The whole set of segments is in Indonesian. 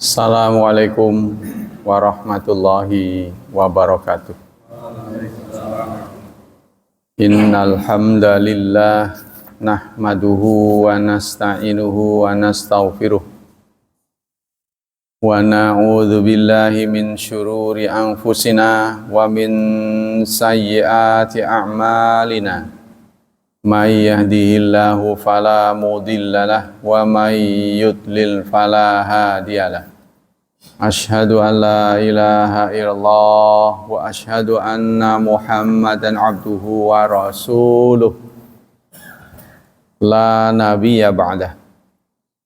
Assalamualaikum warahmatullahi wabarakatuh. Innal hamdalillah nahmaduhu wa nasta'inuhu wa nastaghfiruh wa na'udzu billahi min syururi anfusina wa min sayyiati a'malina. May yahdihillahu fala mudhillalah wa may yudlil fala hadiyalah. Asyhadu an la ilaha illallah wa asyhadu anna Muhammadan abduhu wa rasuluh. La nabiyya ba'dah.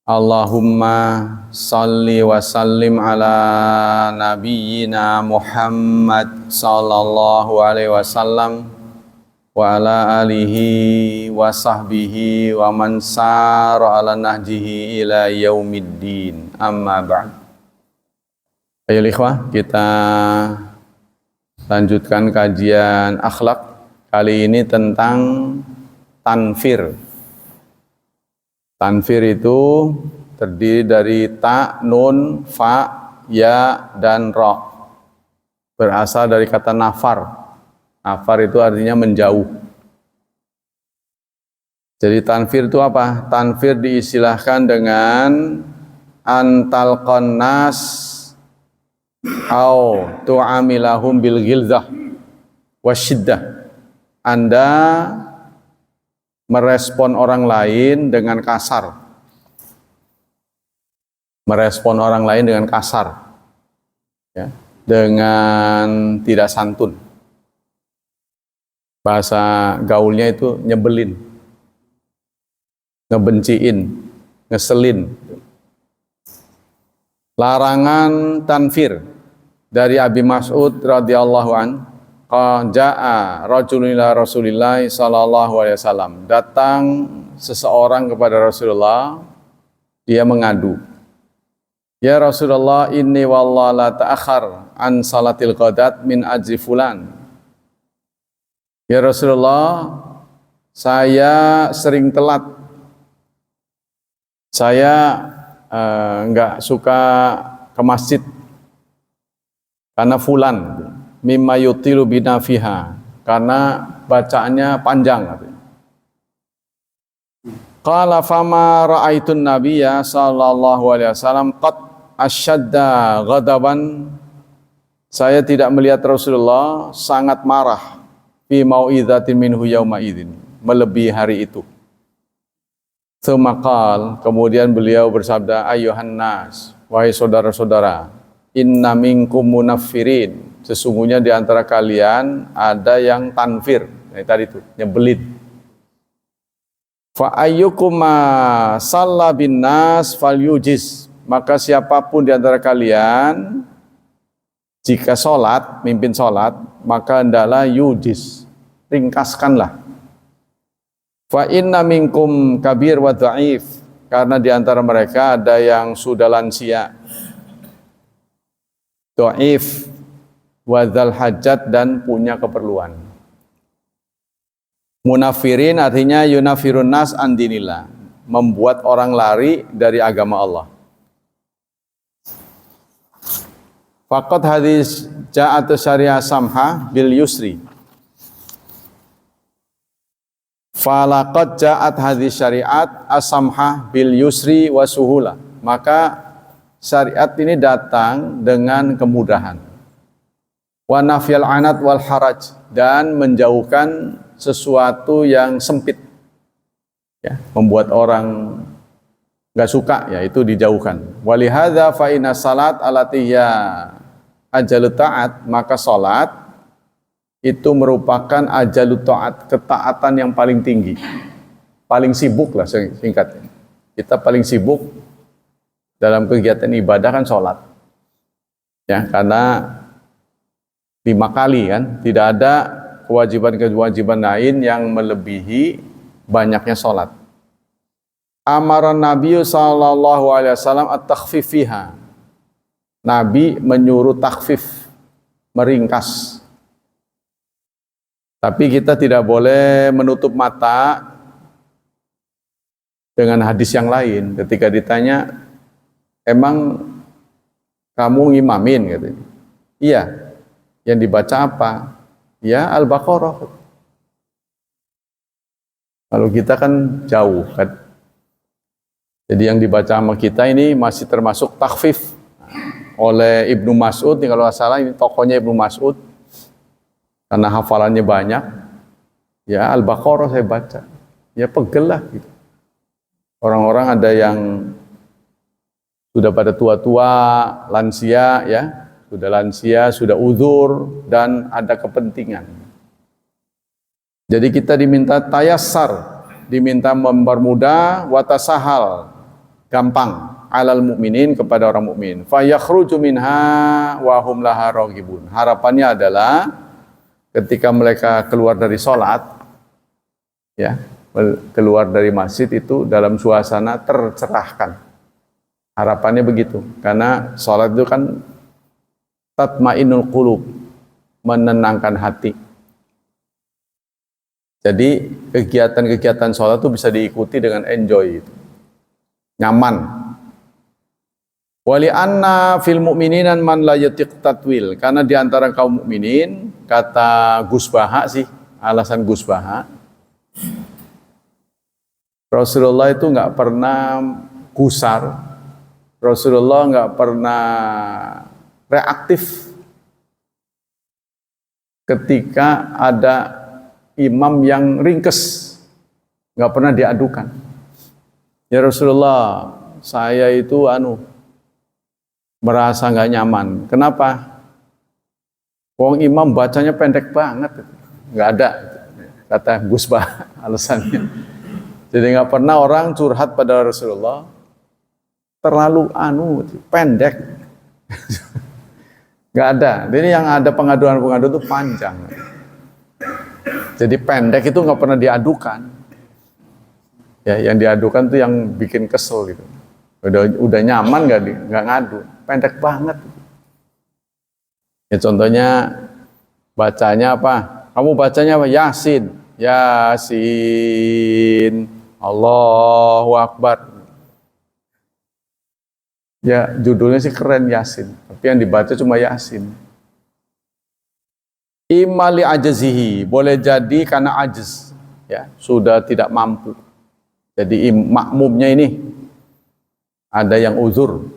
Allahumma salli wa sallim ala nabiyyina Muhammad sallallahu alaihi wasallam wa ala alihi wa sahbihi wa man sara ala nahjihi ila yaumiddin. Amma ba'd. Ayo ikhwah, kita lanjutkan kajian akhlak. Kali ini tentang tanfir. Tanfir itu terdiri dari ta, nun, fa, ya, dan ra. Berasal dari kata nafar. Nafar itu artinya menjauh. Jadi tanfir itu apa? Tanfir diistilahkan dengan antalqan nas au tu'amilahum bil ghilzah wasyiddah. Anda merespon orang lain dengan kasar. Merespon orang lain dengan kasar. Ya, dengan tidak santun. Bahasa gaulnya itu nyebelin, ngebenciin, ngeselin. Larangan tanfir dari Abi Mas'ud radhiyallahu an, jaa rajulun ila Rasulillah sallallahu alaihi wasallam. Datang seseorang kepada Rasulullah, dia mengadu. Ya Rasulullah, inni wallahi la ta'akhir an salatil ghadat min ajri fulan. Ya Rasulullah, saya sering telat. Saya enggak suka ke masjid karena fulan mimma yutilu bina fiha, karena bacaannya panjang. Qala fama ra'aitun nabiyya sallallahu alaihi wasallam qad asyadda ghadaban. Saya tidak melihat Rasulullah sangat marah fi mau'izatin minhu yauma idzin, melebihi hari itu. Semakal, kemudian beliau bersabda, ayuhan nas, wahai saudara-saudara, inna minkum munaffirin, sesungguhnya di antara kalian ada yang tanfir, tadi itu nyebelin. Fa ayyukuma shalla bin nas falyujiz, maka siapapun di antara kalian jika sholat, mimpin sholat, maka hendaklah yujiz, ringkaskanlah. Fa inna minkum kabir wa dha'if, karena di antara mereka ada yang sudah lansia, dha'if, wa dzal hajat, dan punya keperluan. Munafirin artinya yunafirun nas an dinillah, membuat orang lari dari agama Allah. Faqad hadis ja'at syariah samha bil yusri. Falaqad ja'at hadis syariat as-samha bil yusri wa suhula. Maka syariat ini datang dengan kemudahan. Wa nafyal anat wal haraj, dan menjauhkan sesuatu yang sempit. Ya, membuat orang enggak suka, ya itu dijauhkan. Walihadza fa inna salat alatiyya ajalut ta'at, maka salat itu merupakan ajalut ta'at, ketaatan yang paling tinggi, paling sibuk lah singkatnya. Kita paling sibuk dalam kegiatan ibadah kan salat. Ya, karena 5 kali kan, tidak ada kewajiban-kewajiban lain yang melebihi banyaknya salat. Amaran Nabi sallallahu alaihi wasallam at-takhfif fiha. Nabi menyuruh takhfif, meringkas. Tapi kita tidak boleh menutup mata dengan hadis yang lain. Ketika ditanya, emang Kamu ngimamin katanya. Iya. Yang dibaca apa? Ya Al-Baqarah. Kalau kita kan jauh kan. Jadi yang dibaca sama kita ini masih termasuk takhfif oleh Ibnu Mas'ud. Kalau nggak salah ini tokohnya Ibnu Mas'ud. Karena hafalannya banyak. Ya Al-Baqarah saya baca. Ya pegel lah gitu. Orang-orang ada yang sudah pada tua-tua, lansia ya. Sudah lansia, sudah uzur, dan ada kepentingan. Jadi kita diminta tayassar, diminta mempermudah, watasahal, gampang, alal mukminin kepada orang mukmin. Fa yakhruju minha wa hum laha raghibun. Harapannya adalah ketika mereka keluar dari sholat, ya, keluar dari masjid itu dalam suasana tercerahkan. Harapannya begitu, karena sholat itu kan tatmainul qulub, menenangkan hati. Jadi kegiatan-kegiatan sholat itu bisa diikuti dengan enjoy, nyaman. Wali anna fil mu'mininan man la yatiq tatwil, karena diantara kaum mukminin, kata Gus Baha sih, alasan Gus Baha, Rasulullah itu nggak pernah gusar, Rasulullah nggak pernah reaktif ketika ada imam yang ringkes, nggak pernah diadukan. Ya Rasulullah, saya itu merasa nggak nyaman. Kenapa? Wong imam bacanya pendek banget, nggak ada, kata Gus Bah alasannya. Jadi nggak pernah orang curhat pada Rasulullah terlalu pendek, nggak ada. Jadi yang ada pengaduan-pengaduan itu panjang. Jadi pendek itu nggak pernah diadukan. Ya, yang diadukan tuh yang bikin kesel gitu. Udah nyaman nggak ngadu, pendek banget. Ya contohnya bacanya apa? Kamu bacanya apa? Yasin, Yasin, Allahu Akbar. Ya judulnya sih keren Yasin, tapi yang dibaca cuma Yasin. Imali ajazihi, boleh jadi karena ajiz, ya sudah tidak mampu. Jadi makmumnya ini ada yang uzur,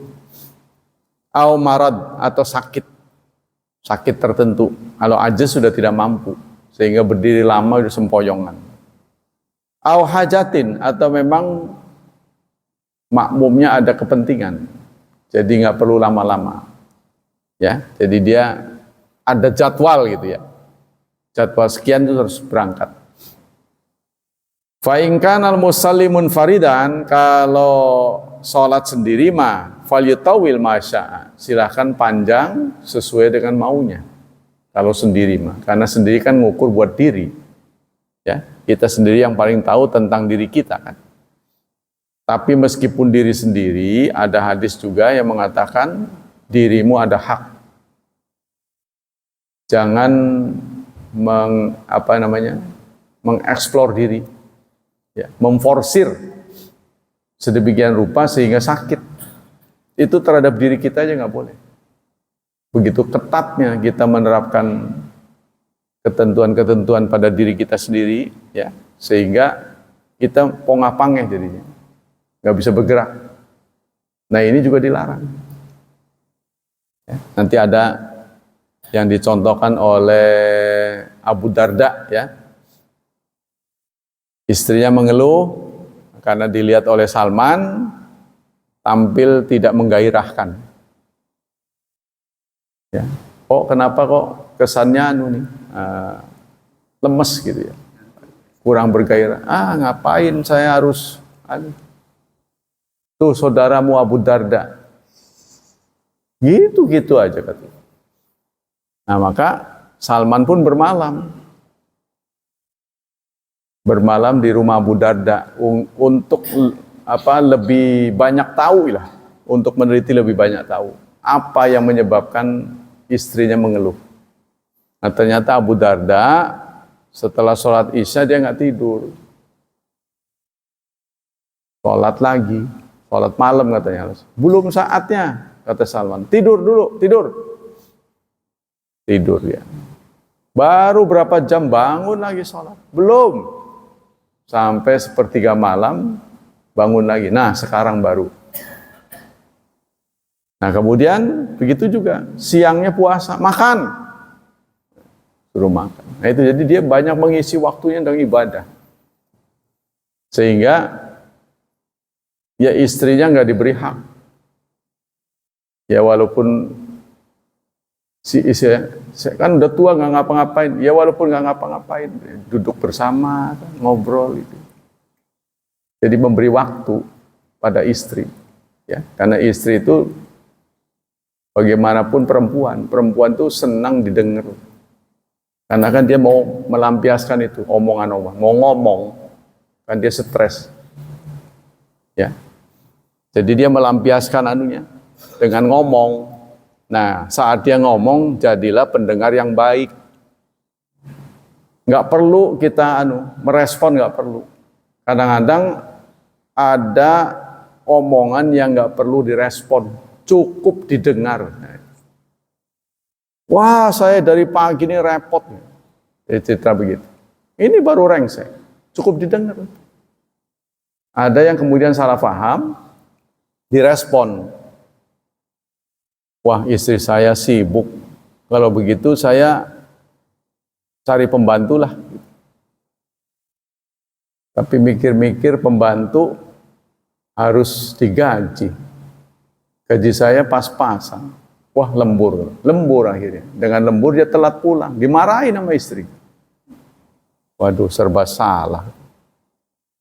au marad atau sakit tertentu. Kalau ajiz sudah tidak mampu, sehingga berdiri lama udah sempoyongan. Au hajatin, atau memang makmumnya ada kepentingan, jadi nggak perlu lama-lama. Ya, jadi dia ada jadwal gitu ya. Jadwal sekian itu harus berangkat. Fa in kana al-musallimun faridan, kalau sholat sendiri mah falyutawil masya'a, silakan panjang sesuai dengan maunya. Kalau sendiri mah, karena sendiri kan ngukur buat diri. Ya, kita sendiri yang paling tahu tentang diri kita kan. Tapi meskipun diri sendiri, ada hadis juga yang mengatakan dirimu ada hak. Jangan mengeksplor diri, ya, memforsir sedemikian rupa sehingga sakit. Itu terhadap diri kita aja nggak boleh. Begitu ketatnya kita menerapkan ketentuan-ketentuan pada diri kita sendiri, ya, sehingga kita pongah-pangeh jadinya, nggak bisa bergerak. Nah ini juga dilarang. Ya, nanti ada yang dicontohkan oleh Abu Darda, ya. Istrinya mengeluh karena dilihat oleh Salman tampil tidak menggairahkan. Ya. Kenapa kok kesannya lemes gitu ya. Kurang bergairah. Ngapain saya harus tuh saudaramu Abu Darda. Gitu-gitu aja katanya. Nah maka Salman pun bermalam di rumah Abu Darda untuk lebih banyak tahu lah, untuk meneliti lebih banyak tahu apa yang menyebabkan istrinya mengeluh. Nah ternyata Abu Darda setelah sholat Isya dia nggak tidur, sholat lagi, sholat malam katanya, belum saatnya kata Salman. Tidur dulu, tidur. Tidur ya. Baru berapa jam bangun lagi sholat. Belum. Sampai sepertiga malam bangun lagi. Nah, sekarang baru. Nah, kemudian begitu juga. Siangnya puasa, makan. Suruh makan. Nah, itu jadi dia banyak mengisi waktunya dengan ibadah. Sehingga ya istrinya nggak diberi hak. Ya walaupun si istri kan udah tua nggak ngapa-ngapain. Ya walaupun nggak ngapa-ngapain, duduk bersama, ngobrol itu. Jadi memberi waktu pada istri. Ya, karena istri itu bagaimanapun perempuan tuh senang didengar. Karena kan dia mau melampiaskan itu omongan-omongan, mau ngomong, kan dia stres. Ya. Jadi dia melampiaskan anunya dengan ngomong. Nah, saat dia ngomong jadilah pendengar yang baik. Nggak perlu kita merespon, nggak perlu. Kadang-kadang ada omongan yang nggak perlu direspon, cukup didengar. Wah, saya dari pagi ini repot. Cerita begitu. Ini baru rengsek, cukup didengar. Ada yang kemudian salah paham, direspon. Wah, istri saya sibuk. Kalau begitu saya cari pembantu lah. Tapi mikir-mikir pembantu harus digaji. Gaji saya pas-pasan. Wah, lembur akhirnya. Dengan lembur dia telat pulang, dimarahin sama istri. Waduh, serba salah.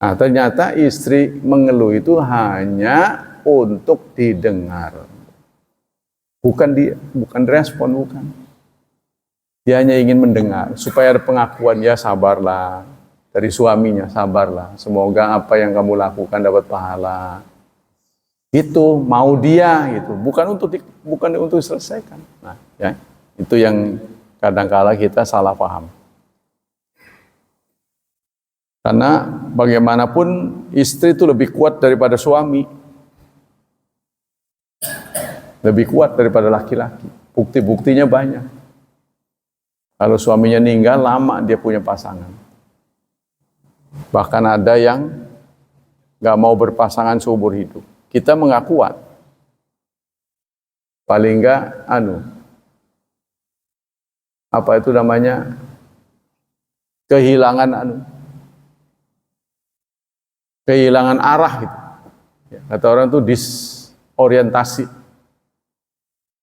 Nah, ternyata istri mengeluh itu hanya untuk didengar. Bukan direspon, bukan. Dia hanya ingin mendengar, supaya ada pengakuan, ya sabarlah. Dari suaminya, sabarlah. Semoga apa yang kamu lakukan dapat pahala. Itu mau dia gitu, bukan untuk diselesaikan. Nah, ya, itu yang kadang-kala kita salah paham. Karena bagaimanapun istri itu lebih kuat daripada suami. Lebih kuat daripada laki-laki. Bukti-buktinya banyak. Kalau suaminya meninggal, lama dia punya pasangan. Bahkan ada yang gak mau berpasangan seumur hidup. Kita nggak kuat. Paling enggak apa itu namanya, kehilangan arah gitu. Ya, kata orang tuh disorientasi.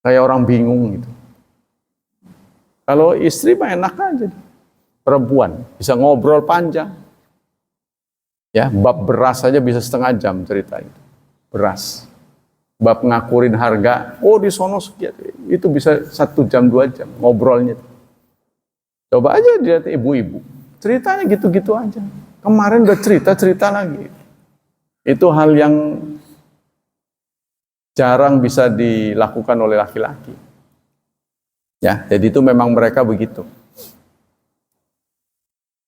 Kayak orang bingung gitu. Kalau istri mah enak aja. Perempuan bisa ngobrol panjang. Ya, bab beras saja bisa setengah jam cerita itu. Beras. Bab ngakurin harga, di sono sekian. Itu bisa 1 jam 2 jam ngobrolnya. Coba aja dilihat ibu-ibu. Ceritanya gitu-gitu aja. Kemarin udah cerita lagi. Itu hal yang jarang bisa dilakukan oleh laki-laki. Ya, jadi itu memang mereka begitu.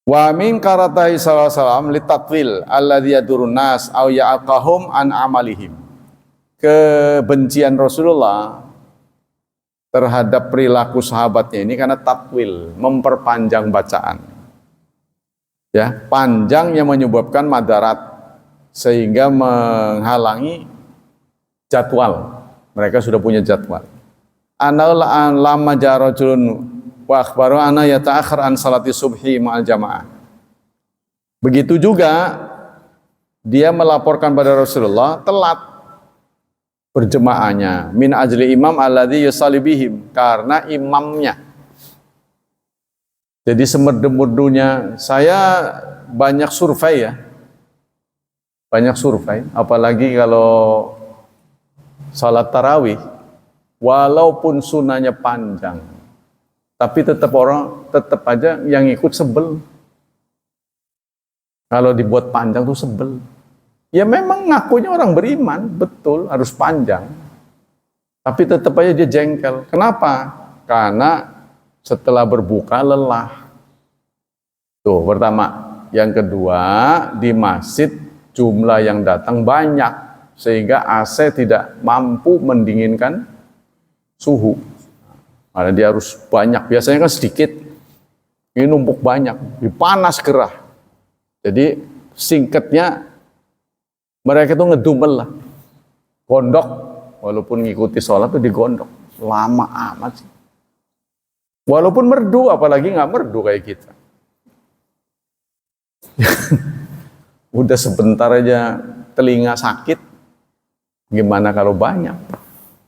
Wa min karatahi sallallahu litatwil alladhi yadurun nas aw ya'aqahum an amalihim. Kebencian Rasulullah terhadap perilaku sahabatnya ini karena tatwil, memperpanjang bacaan. Ya, panjang yang menyebabkan madarat sehingga menghalangi jadwal. Mereka sudah punya jadwal. Ana lama jarajulun wa akhbaru ana yata'akhir an salati subhi ma'al jamaah. Begitu juga dia melaporkan pada Rasulullah telat berjemaahnya min ajli imam alladzi yusalli bihim, karena imamnya. Jadi semerdu-merdunya saya banyak survei ya. Banyak survei, apalagi kalau salat tarawih walaupun sunahnya panjang, tapi tetap aja yang ikut sebel. Kalau dibuat panjang tuh sebel. Ya memang ngakunya orang beriman, betul harus panjang. Tapi tetap aja dia jengkel. Kenapa? Karena setelah berbuka lelah. Tuh pertama. Yang kedua, di masjid jumlah yang datang banyak. sehingga AC tidak mampu mendinginkan suhu. Karena dia harus banyak, biasanya kan sedikit, ini numpuk banyak, panas gerah. Jadi singkatnya mereka itu ngedumel lah, gondok, walaupun ngikuti sholat itu digondok, lama amat sih. Walaupun merdu, apalagi nggak merdu kayak kita. Udah sebentar aja telinga sakit, gimana kalau banyak?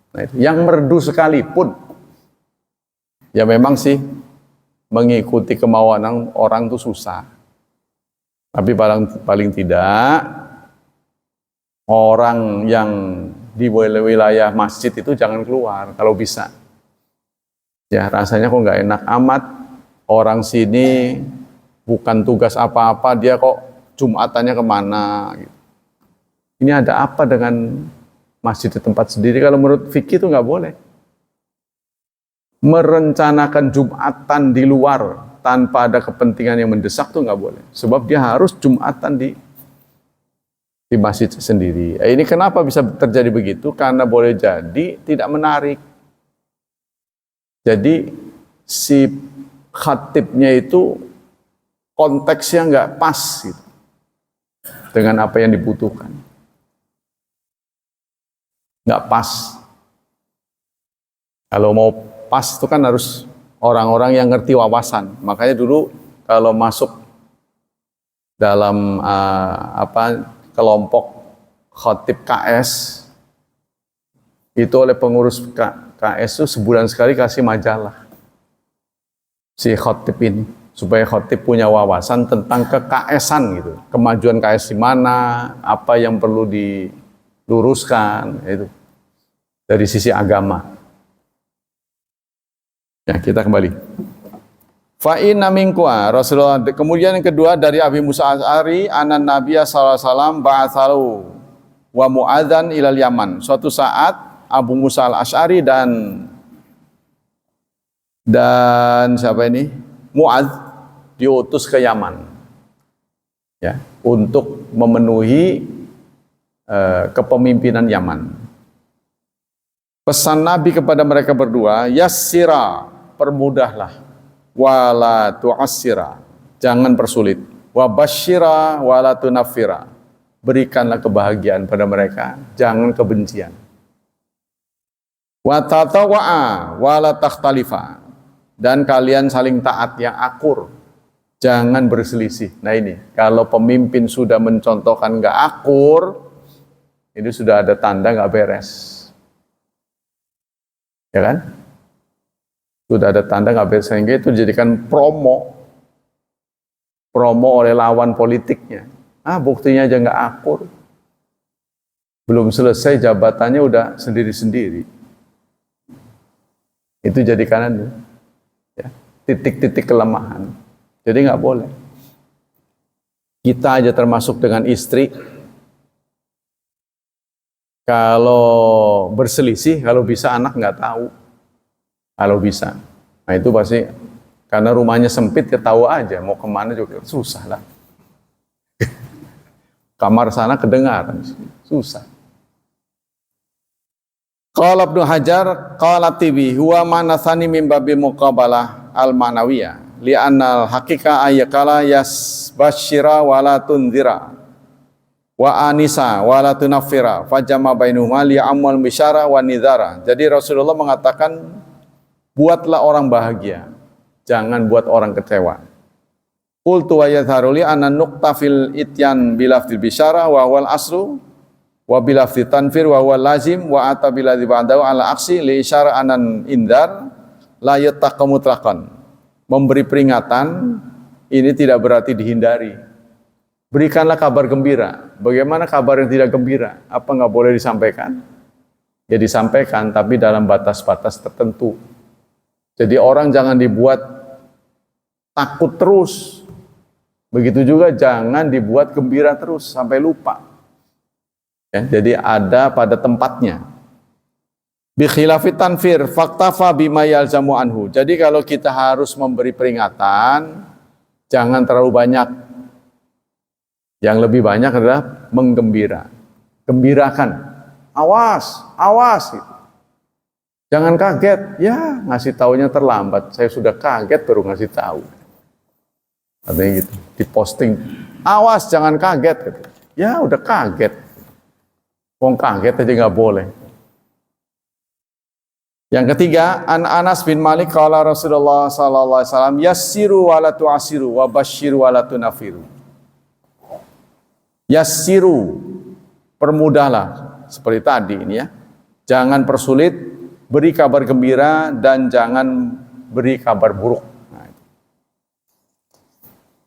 Nah, itu. Yang merdu sekalipun, ya memang sih mengikuti kemauan orang itu susah. Tapi paling tidak orang yang di wilayah masjid itu jangan keluar kalau bisa. Ya rasanya kok nggak enak amat, orang sini bukan tugas apa-apa, dia kok Jumatannya kemana gitu. Ini ada apa dengan masjid di tempat sendiri? Kalau menurut fikih itu nggak boleh merencanakan Jumatan di luar tanpa ada kepentingan yang mendesak tuh nggak boleh, sebab dia harus Jumatan di masjid sendiri. Ini kenapa bisa terjadi begitu? Karena boleh jadi tidak menarik. Jadi si khatibnya itu konteksnya nggak pas gitu, dengan apa yang dibutuhkan. Nggak pas. Kalau mau pas itu kan harus orang-orang yang ngerti wawasan. Makanya dulu kalau masuk dalam kelompok khatib KS itu oleh pengurus KS itu sebulan sekali kasih majalah si khatib ini, supaya khatib punya wawasan tentang ke-KS-an gitu, kemajuan KS di mana, apa yang perlu diluruskan itu dari sisi agama. Ya, kita kembali. Fa'inna minku'a Rasulullah. Kemudian yang kedua dari Abi Musa Al-Asy'ari, anan Nabiya sallallahu alaihi wasallam ba'atsalu wa Mu'adzan ilal Yaman. Suatu saat Abu Musa Al-Asy'ari dan siapa ini? Mu'adz diutus ke Yaman. Ya, untuk memenuhi kepemimpinan Yaman. Pesan Nabi kepada mereka berdua, yassira, permudahlah, wala tu'assira, jangan persulit, wa basyira wala tunaffira, berikanlah kebahagiaan pada mereka, jangan kebencian. Wa tatawa'a wala takhtalifa, dan kalian saling taat yang akur, jangan berselisih. Nah ini, kalau pemimpin sudah mencontohkan nggak akur, ini sudah ada tanda nggak beres. Ya kan? Sudah ada tanda nggak beres, sehingga itu dijadikan promo oleh lawan politiknya. Buktinya aja nggak akur, belum selesai jabatannya udah sendiri-sendiri. Itu jadikan ya, titik-titik kelemahan. Jadi nggak boleh. Kita aja termasuk dengan istri, kalau berselisih, kalau bisa anak nggak tahu. Kalau bisa. Nah itu pasti, karena rumahnya sempit, ketawa aja. Mau kemana juga susah lah. Kamar sana kedengaran. Susah. Qala Ibnu Hajar, qala Tibi, huwa manathani min babil muqabalah al-ma'nawiyah. Li'annal haqiqa ayyakala yasbashira wala tunzira. Wa anisa wala tunaffira fajama bainahuma li'amwal bisyara wa nidhara. Jadi Rasulullah mengatakan, buatlah orang bahagia, jangan buat orang kecewa. Qultu wa yadharuli anna nuqta fil ityan bilafdil bisyara wa wal aslu wa bilafdil tanfir wa wal lazim wa ata biladzi ba'dahu ala aksi li isyara anan indar la yattaqu mutlaqan. Memberi peringatan ini tidak berarti dihindari. Berikanlah kabar gembira. Bagaimana kabar yang tidak gembira? Apa nggak boleh disampaikan? Ya disampaikan, tapi dalam batas-batas tertentu. Jadi orang jangan dibuat takut terus. Begitu juga jangan dibuat gembira terus sampai lupa. Ya, jadi ada pada tempatnya. Bi khilafi tanfir faktafa bima yalzamu anhu. Jadi kalau kita harus memberi peringatan, jangan terlalu banyak. Yang lebih banyak adalah menggembira. gembirakan. Awas, awas. Gitu. Jangan kaget. Ya, ngasih taunya terlambat. Saya sudah kaget baru ngasih tahu. Katanya gitu, diposting. Awas, jangan kaget. Gitu. Ya, udah kaget. Wong kaget aja nggak boleh. Yang ketiga, Anas bin Malik qala Rasulullah sallallahu alaihi wasallam yassiru wa la tu'asiru wa basyiru wa la tunafiru. Yassiru, permudahlah seperti tadi ini ya. Jangan persulit, beri kabar gembira dan jangan beri kabar buruk. Nah,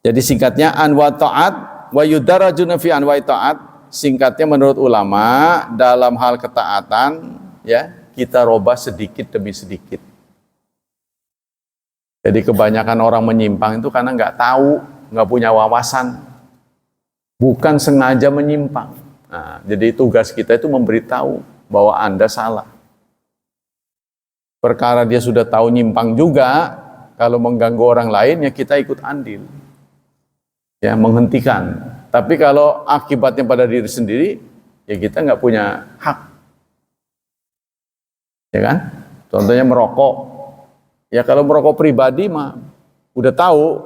jadi singkatnya anwa ta'at wa yudarajuna fi anwa ta'at. Singkatnya menurut ulama dalam hal ketaatan ya kita robah sedikit demi sedikit. Jadi kebanyakan orang menyimpang itu karena nggak tahu, nggak punya wawasan, bukan sengaja menyimpang. Nah, jadi tugas kita itu memberitahu bahwa Anda salah. Perkara dia sudah tahu nyimpang juga, kalau mengganggu orang lain ya kita ikut andil, ya menghentikan. Tapi kalau akibatnya pada diri sendiri, ya kita nggak punya hak. Ya kan? Contohnya merokok. Ya kalau merokok pribadi mah udah tahu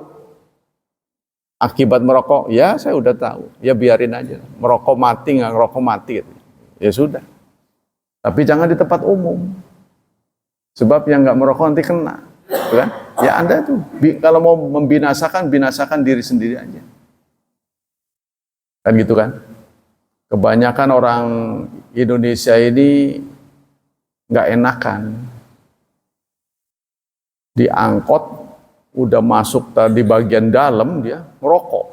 akibat merokok, ya saya udah tahu. Ya biarin aja. Merokok mati nggak merokok mati. Ya sudah. Tapi jangan di tempat umum. Sebab yang nggak merokok nanti kena. Kan? Ya Anda tuh kalau mau membinasakan, binasakan diri sendiri aja. Kan gitu kan? Kebanyakan orang Indonesia ini nggak enakan. Di angkot udah masuk di bagian dalam dia merokok.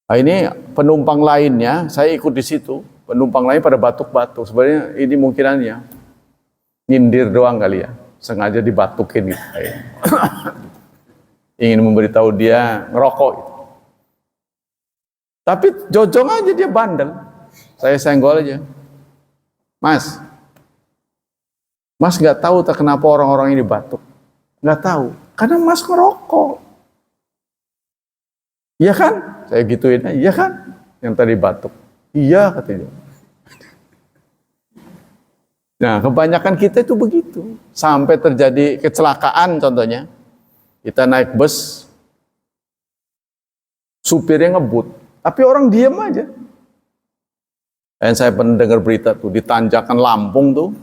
Nah, ini penumpang lainnya, saya ikut di situ. Penumpang lain pada batuk-batuk. Sebenarnya ini mungkinannya nyindir doang kali ya, sengaja dibatukin gitu. Ingin memberitahu dia ngerokok. Gitu. Tapi jojong aja dia bandel. Saya senggol aja. Mas nggak tahu tak kenapa orang-orang ini batuk? Nggak tahu, karena Mas ngerokok. Iya kan? Saya gituin aja, iya kan? Yang tadi batuk. Iya katanya. Nah, kebanyakan kita itu begitu. Sampai terjadi kecelakaan contohnya. Kita naik bus, supirnya ngebut, tapi orang diem aja. Dan saya pernah dengar berita tuh di tanjakan Lampung tuh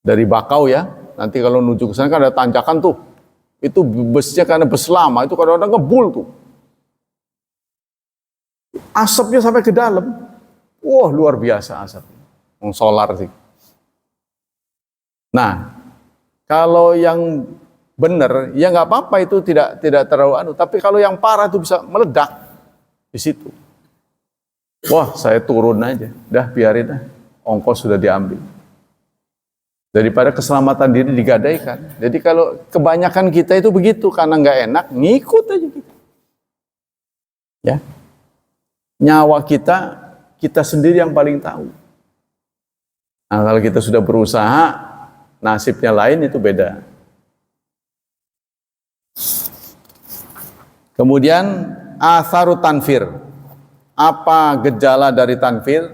dari Bakau ya. Nanti kalau menuju ke sana kan ada tanjakan tuh. Itu busnya karena bus lama itu kadang-kadang ngebul tuh. Asapnya sampai ke dalam. Wah, luar biasa asapnya. Solar sih. Nah, kalau yang benar ya nggak apa-apa itu tidak terlalu tapi kalau yang parah itu bisa meledak di situ. Wah, saya turun aja. Dah biarin lah. Ongkos sudah diambil. Daripada keselamatan diri digadaikan. Jadi kalau kebanyakan kita itu begitu. Karena nggak enak, ngikut aja kita. Ya. Nyawa kita sendiri yang paling tahu. Nah, kalau kita sudah berusaha, nasibnya lain itu beda. Kemudian, atharu tanfir. Apa gejala dari tanfir?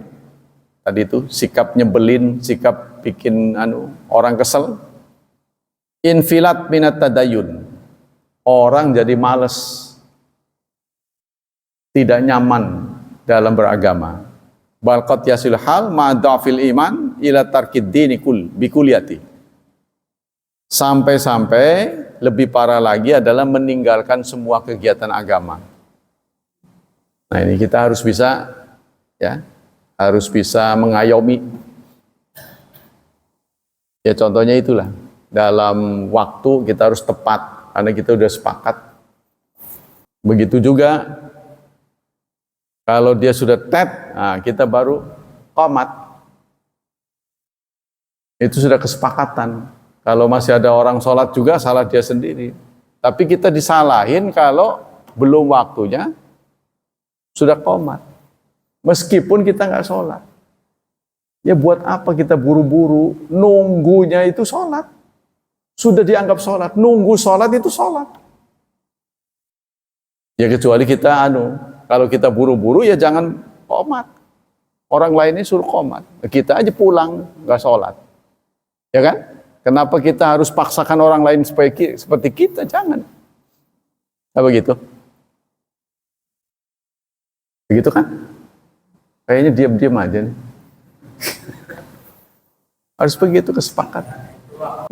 Tadi itu sikap nyebelin, sikap bikin orang kesel. Infilat minat tadayun. Orang jadi males, tidak nyaman dalam beragama. Balqat yasil hal ma'dafil iman ila tarkid dini bikuliyati. Sampai-sampai lebih parah lagi adalah meninggalkan semua kegiatan agama. Nah, ini kita harus bisa mengayomi. Ya contohnya itulah, dalam waktu kita harus tepat karena kita udah sepakat. Begitu juga kalau dia sudah kita baru qomat. Itu sudah kesepakatan. Kalau masih ada orang sholat juga salah dia sendiri. Tapi kita disalahin kalau belum waktunya sudah qomat. Meskipun kita nggak sholat. Ya buat apa kita buru-buru nunggunya itu sholat. Sudah dianggap sholat. Nunggu sholat itu sholat. Ya kecuali kita kalau kita buru-buru ya jangan qomat. Orang lainnya suruh qomat. Kita aja pulang, nggak sholat. Ya kan? Kenapa kita harus paksakan orang lain supaya seperti kita? Jangan. Apa begitu? Begitu kan? Kayaknya diam-diam aja nih. Harus begitu kesepakatan.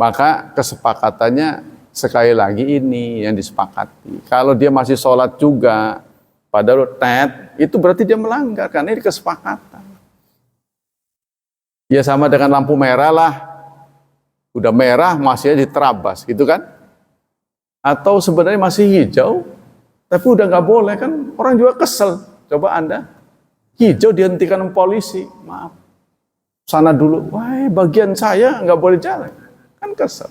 Maka kesepakatannya sekali lagi ini yang disepakati. Kalau dia masih sholat juga, padahal itu berarti dia melanggar, karena ini kesepakatan. Ya sama dengan lampu merah lah. Udah merah masih diterabas, gitu kan? Atau sebenarnya masih hijau, tapi udah nggak boleh kan? Orang juga kesel. Coba Anda, hijau dihentikan polisi, maaf. Sana dulu, wah bagian saya nggak boleh jalan. Kan kesel.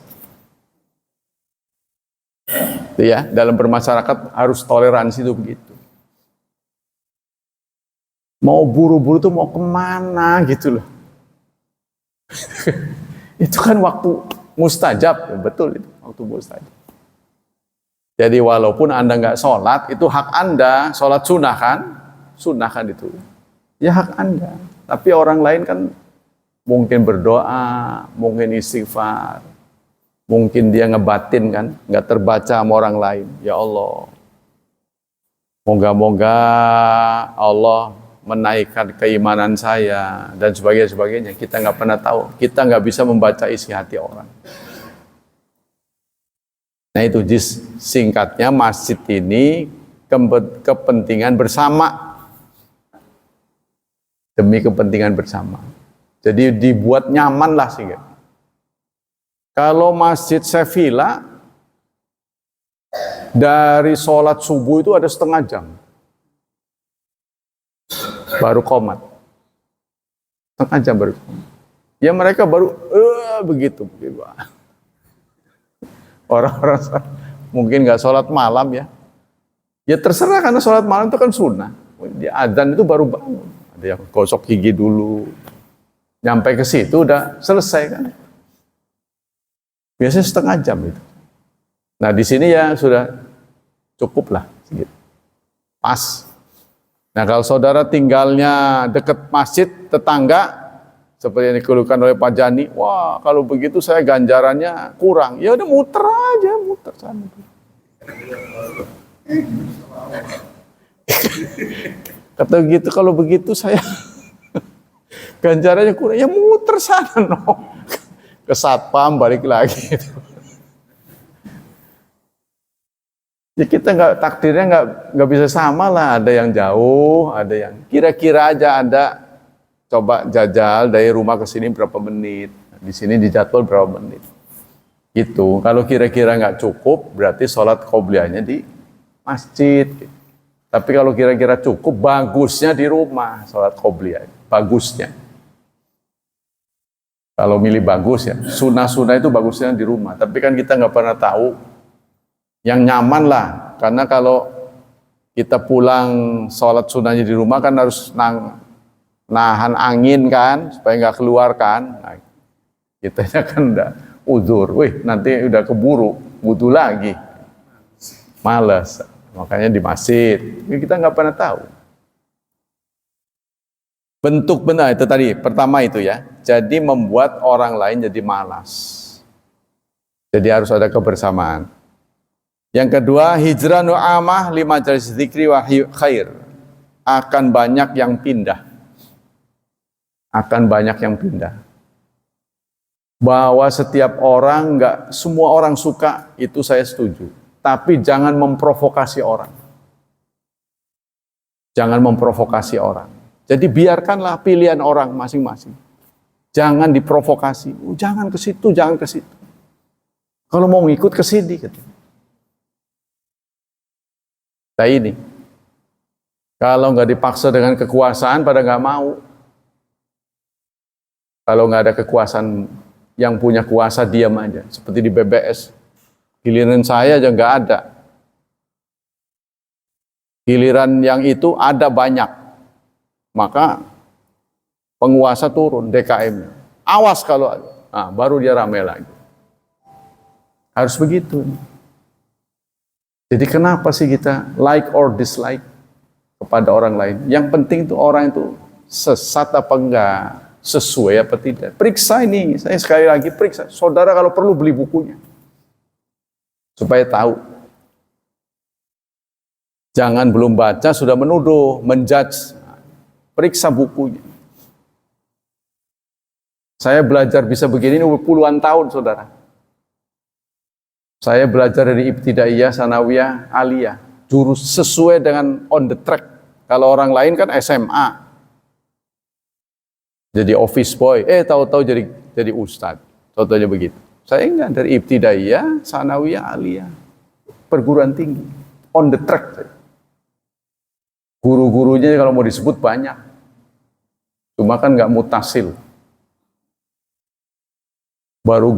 Itu ya, dalam bermasyarakat harus toleransi itu begitu. Mau buru-buru tuh mau kemana gitu loh. Itu kan waktu mustajab, betul itu, waktu mustajab. Jadi walaupun Anda nggak sholat, itu hak Anda, sholat sunnah kan itu. Ya hak Anda. Tapi orang lain kan mungkin berdoa, mungkin istighfar, mungkin dia ngebatin kan, nggak terbaca sama orang lain. Ya Allah, moga-moga Allah menaikkan keimanan saya dan sebagainya. Kita nggak pernah tahu, kita nggak bisa membaca isi hati orang. Nah itu singkatnya masjid ini kepentingan bersama, demi kepentingan bersama. Jadi dibuat nyaman lah sih. Kalau masjid Sevilla dari sholat subuh itu ada setengah jam. Baru qomat. Setengah jam baru qomat. Ya mereka baru begitu. Orang-orang mungkin nggak sholat malam ya. Ya terserah karena sholat malam itu kan sunnah. Dia adzan itu baru bangun. Ada yang gosok gigi dulu. Nyampe ke situ udah selesai kan. Biasanya setengah jam itu. Nah di sini ya sudah cukup lah. Segitu. Pas. Nah kalau saudara tinggalnya dekat masjid, tetangga, seperti yang dikeluhkan oleh Pak Jani, wah kalau begitu saya ganjarannya kurang. Ya udah muter aja, muter sana. Kata gitu, kalau begitu saya ganjarannya kurang, ya muter sana no. Ke satpam balik lagi. Ya kita takdirnya nggak bisa sama lah. Ada yang jauh, ada yang kira-kira aja Anda coba jajal dari rumah ke sini berapa menit, di sini dijadwal berapa menit. Gitu. Kalau kira-kira nggak cukup, berarti sholat qobliyahnya di masjid. Tapi kalau kira-kira cukup, bagusnya di rumah sholat qobliyah. Bagusnya. Kalau milih bagus ya, sunnah-sunnah itu bagusnya di rumah. Tapi kan kita nggak pernah tahu yang nyaman lah. Karena kalau kita pulang sholat sunnahnya di rumah kan harus nahan angin kan, supaya nggak keluar kan. Nah, kitanya kan udah uzur, nanti udah keburu, butuh lagi. Males, makanya di masjid. Kita nggak pernah tahu. Bentuk benar itu tadi, pertama itu ya. Jadi membuat orang lain jadi malas. Jadi harus ada kebersamaan. Yang kedua, hijranu amah lima majalis dzikri wa khair. Akan banyak yang pindah. Akan banyak yang pindah. Bahwa setiap orang, enggak semua orang suka, itu saya setuju. Tapi jangan memprovokasi orang. Jangan memprovokasi orang. Jadi biarkanlah pilihan orang masing-masing. Jangan diprovokasi. Jangan ke situ, jangan ke situ. Kalau mau ngikut ke sini gitu. Nah ini. Kalau nggak dipaksa dengan kekuasaan pada nggak mau. Kalau nggak ada kekuasaan, yang punya kuasa diam aja. Seperti di BBS. Giliran saya aja nggak ada. Giliran yang itu ada banyak. Maka penguasa turun DKM. Awas kalau baru dia ramai lagi. Harus begitu. Jadi kenapa sih kita like or dislike? kepada orang lain. Yang penting itu orang itu sesat apa enggak, sesuai apa tidak. Periksa ini, saya sekali lagi periksa. Saudara kalau perlu beli bukunya, supaya tahu. Jangan belum baca sudah menuduh, menjudge. Periksa bukunya. Saya belajar bisa begini puluhan tahun, saudara. Saya belajar dari Ibtidaiyah, Sanawiyah, Aliyah. Jurus sesuai dengan on the track. Kalau orang lain kan SMA. Jadi office boy. Tahu-tahu jadi ustadz. Contohnya begitu. Saya enggak, dari Ibtidaiyah, Sanawiyah, Aliyah. Perguruan tinggi. On the track. Guru-gurunya kalau mau disebut banyak. Cuma kan enggak mutasil. Baru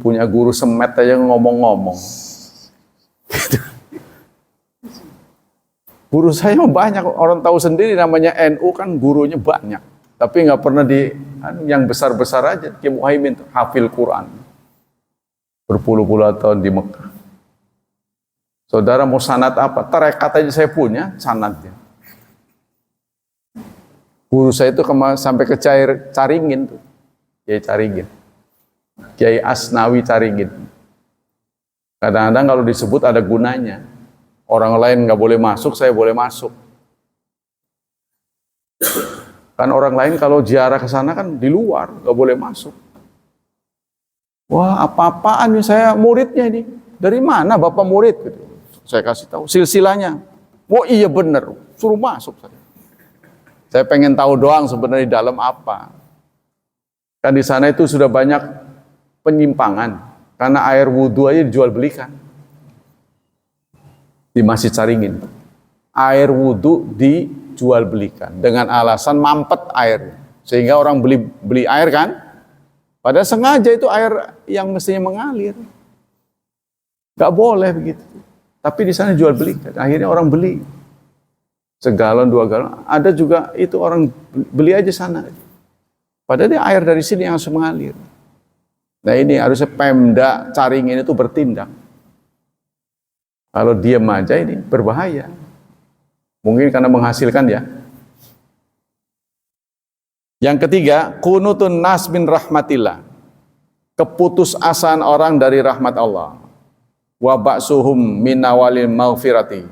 punya guru semet aja ngomong-ngomong. Gitu. Guru saya banyak, orang tahu sendiri namanya NU kan gurunya banyak. Tapi nggak pernah yang besar-besar aja. Ki Muhaimin hafil Quran. Berpuluh-puluh tahun di Mekah. Saudara mau sanad apa? Tarekat aja saya punya sanadnya. Guru saya itu sampai ke Caringin tuh. Kiai Caringin. Kiai Asnawi Caringin. Kadang-kadang kalau disebut ada gunanya. Orang lain nggak boleh masuk, saya boleh masuk. Kan orang lain kalau ziarah ke sana kan di luar, nggak boleh masuk. Wah, apa-apaan nih, saya muridnya ini. Dari mana Bapak murid? Gitu. Saya kasih tahu silsilahnya. Wah, iya bener, suruh masuk saya. Saya pengen tahu doang sebenarnya di dalam apa. Kan di sana itu sudah banyak penyimpangan karena air wudhu aja dijual belikan di Masjid Caringin. Air wudhu dijual belikan dengan alasan mampet air, sehingga orang beli air kan, padahal sengaja itu air yang mestinya mengalir. Gak boleh begitu, tapi di sana jual belikan. Akhirnya orang beli segalon 2 galon. Ada juga itu orang beli aja sana, padahal dia air dari sini yang harus mengalir. Nah ini harusnya Pemda Caringin itu bertindak. Kalau diam aja ini berbahaya. Mungkin karena menghasilkan ya. Yang ketiga, kunutun nas min rahmatillah. Keputusasaan orang dari rahmat Allah. Wa ba'suhum min awalil maghfirati.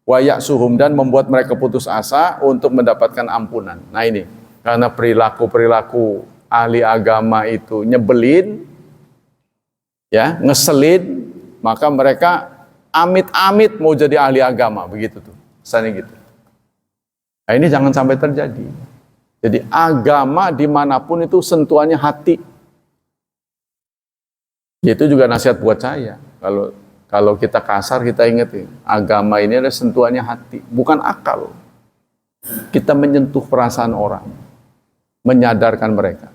Wa ya'suhum, dan membuat mereka putus asa untuk mendapatkan ampunan. Nah ini, karena perilaku ahli agama itu nyebelin, ya, ngeselin, maka mereka amit-amit mau jadi ahli agama, begitu tuh, misalnya gitu. Nah ini jangan sampai terjadi. Jadi agama dimanapun itu sentuhannya hati. Itu juga nasihat buat saya. Kalau kita kasar, kita ingat ya, agama ini ada sentuhannya hati, bukan akal. Kita menyentuh perasaan orang, menyadarkan mereka.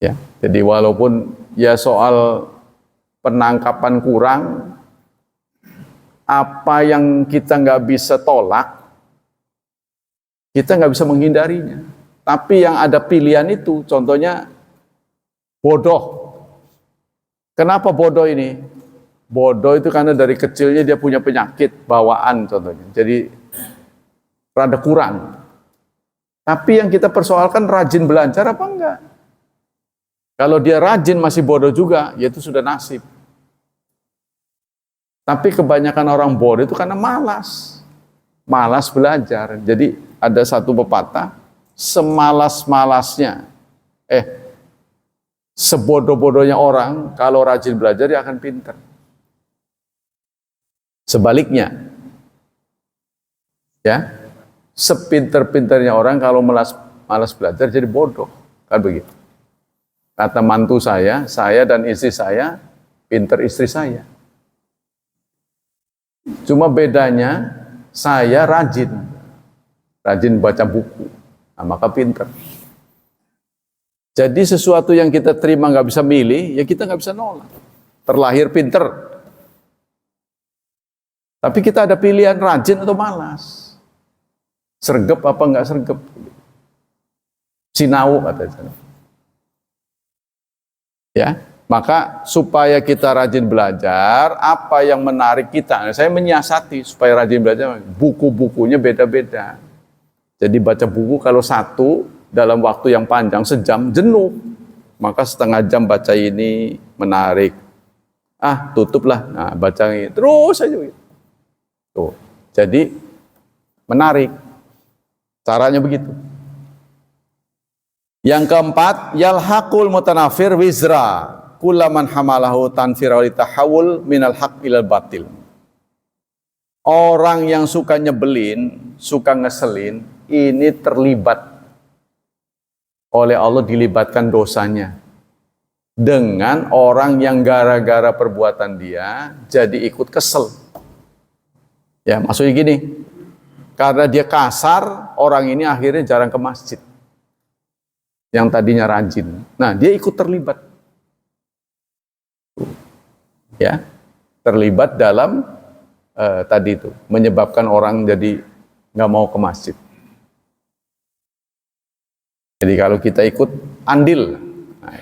Ya, jadi walaupun ya soal penangkapan kurang, apa yang kita nggak bisa tolak, kita nggak bisa menghindarinya. Tapi yang ada pilihan itu, contohnya bodoh. Kenapa bodoh ini? Bodoh itu karena dari kecilnya dia punya penyakit bawaan contohnya. Jadi rada kurang. Tapi yang kita persoalkan rajin belajar apa enggak? Kalau dia rajin masih bodoh juga, ya itu sudah nasib. Tapi kebanyakan orang bodoh itu karena malas. Malas belajar. Jadi ada satu pepatah, semalas-malasnya, sebodoh-bodohnya orang, kalau rajin belajar dia akan pintar. Sebaliknya, ya, sepinter-pinternya orang kalau malas belajar jadi bodoh. Kan begitu. Kata mantu saya dan istri saya, pinter istri saya. Cuma bedanya, saya rajin baca buku, nah, maka pinter. Jadi sesuatu yang kita terima nggak bisa milih, ya kita nggak bisa nolak. Terlahir pinter. Tapi kita ada pilihan rajin atau malas. Sergep apa nggak sergep. Sinau katanya. Ya, Maka supaya kita rajin belajar, apa yang menarik kita? Saya menyiasati supaya rajin belajar, buku-bukunya beda-beda. Jadi baca buku kalau satu dalam waktu yang panjang, sejam, jenuh. Maka setengah jam baca ini menarik. Tutuplah. Nah, baca ini. Terus aja. Tuh. Jadi menarik. Caranya begitu. Yang keempat, yalhaqul mutanafir wizra. Kulaman hamalahu tanfir wal tahawul minal haq ilal batil. Orang yang suka nyebelin, suka ngeselin, ini terlibat oleh Allah, dilibatkan dosanya dengan orang yang gara-gara perbuatan dia jadi ikut kesel. Ya, maksudnya gini, karena dia kasar, orang ini akhirnya jarang ke masjid. Yang tadinya rajin. Nah, dia ikut terlibat. Ya, terlibat dalam tadi itu menyebabkan orang jadi nggak mau ke masjid. Jadi kalau kita ikut andil. Nah.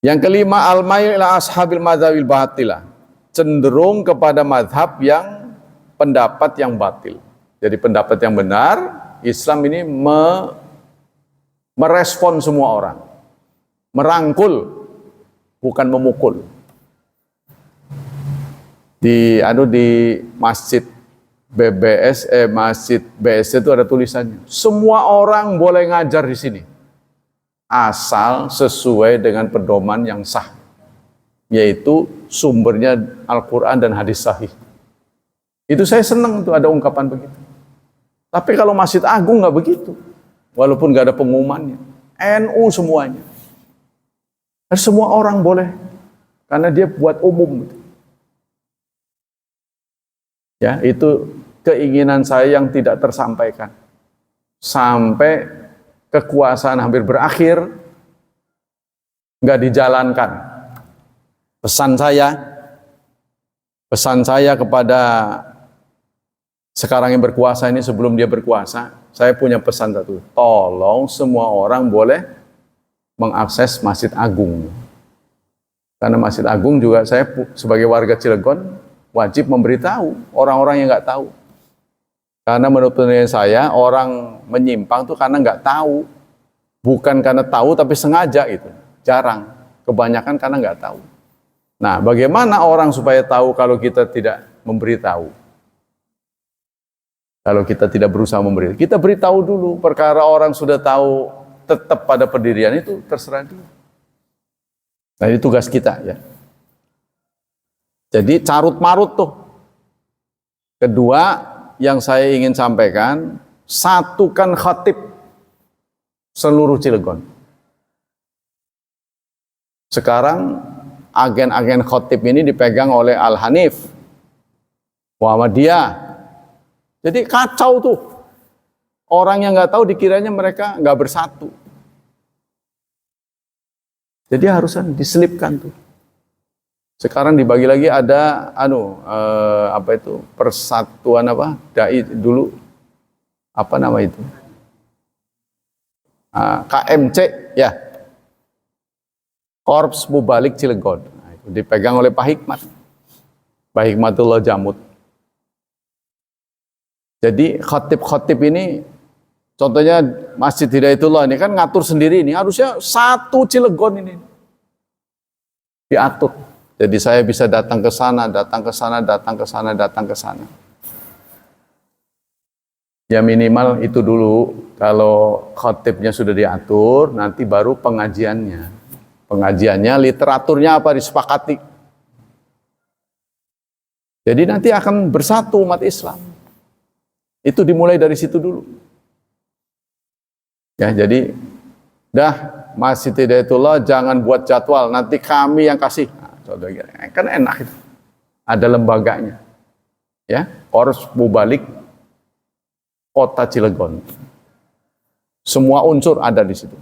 Yang kelima, al-mail ila ashabil madzabil batilah, cenderung kepada madhab yang pendapat yang batil. Jadi pendapat yang benar, Islam ini merespon semua orang, merangkul, bukan memukul. Di masjid masjid BS itu ada tulisannya, semua orang boleh ngajar di sini asal sesuai dengan pedoman yang sah, yaitu sumbernya Al-Quran dan hadis sahih. Itu saya senang tuh ada ungkapan begitu. Tapi kalau Masjid Agung nggak begitu, walaupun nggak ada pengumumannya, NU semuanya. Semua orang boleh, karena dia buat umum. Ya, itu keinginan saya yang tidak tersampaikan. Sampai kekuasaan hampir berakhir, nggak dijalankan. Pesan saya kepada sekarang yang berkuasa ini, sebelum dia berkuasa, saya punya pesan satu, tolong semua orang boleh mengakses Masjid Agung. Karena Masjid Agung juga saya sebagai warga Cilegon wajib memberitahu orang-orang yang nggak tahu. Karena menurut penilaian saya, orang menyimpang tuh karena nggak tahu. Bukan karena tahu tapi sengaja itu. Jarang. Kebanyakan karena nggak tahu. Nah, bagaimana orang supaya tahu kalau kita tidak memberitahu? Kalau kita tidak berusaha memberitahu. Kita beritahu dulu, perkara orang sudah tahu tetap pada pendirian itu terserah dia. Nah, ini tugas kita ya. Jadi carut-marut tuh. Kedua yang saya ingin sampaikan, satukan khatib seluruh Cilegon. Sekarang agen-agen khatib ini dipegang oleh Al-Hanif, Muhammadiyah. Jadi kacau tuh. Orang yang nggak tahu dikiranya mereka nggak bersatu. Jadi harusnya diselipkan tuh. Sekarang dibagi lagi ada persatuan dai dulu itu KMC ya, Korps Mubalik Cilegon. Nah, itu dipegang oleh Pak Hikmatullah Jamud. Jadi khatib ini, contohnya Masjid Hidayatullah ini kan ngatur sendiri, ini harusnya satu Cilegon ini diatur. Jadi saya bisa datang ke sana, datang ke sana, datang ke sana, datang ke sana. Ya minimal itu dulu. Kalau khatibnya sudah diatur, nanti baru pengajiannya. Pengajiannya, literaturnya apa disepakati. Jadi nanti akan bersatu umat Islam. Itu dimulai dari situ dulu. Ya, jadi Masjid Hidayatullah jangan buat jadwal, nanti kami yang kasih. Kan enak itu. Ada lembaganya. Ya, Korps Mubalik Kota Cilegon. Semua unsur ada di situ.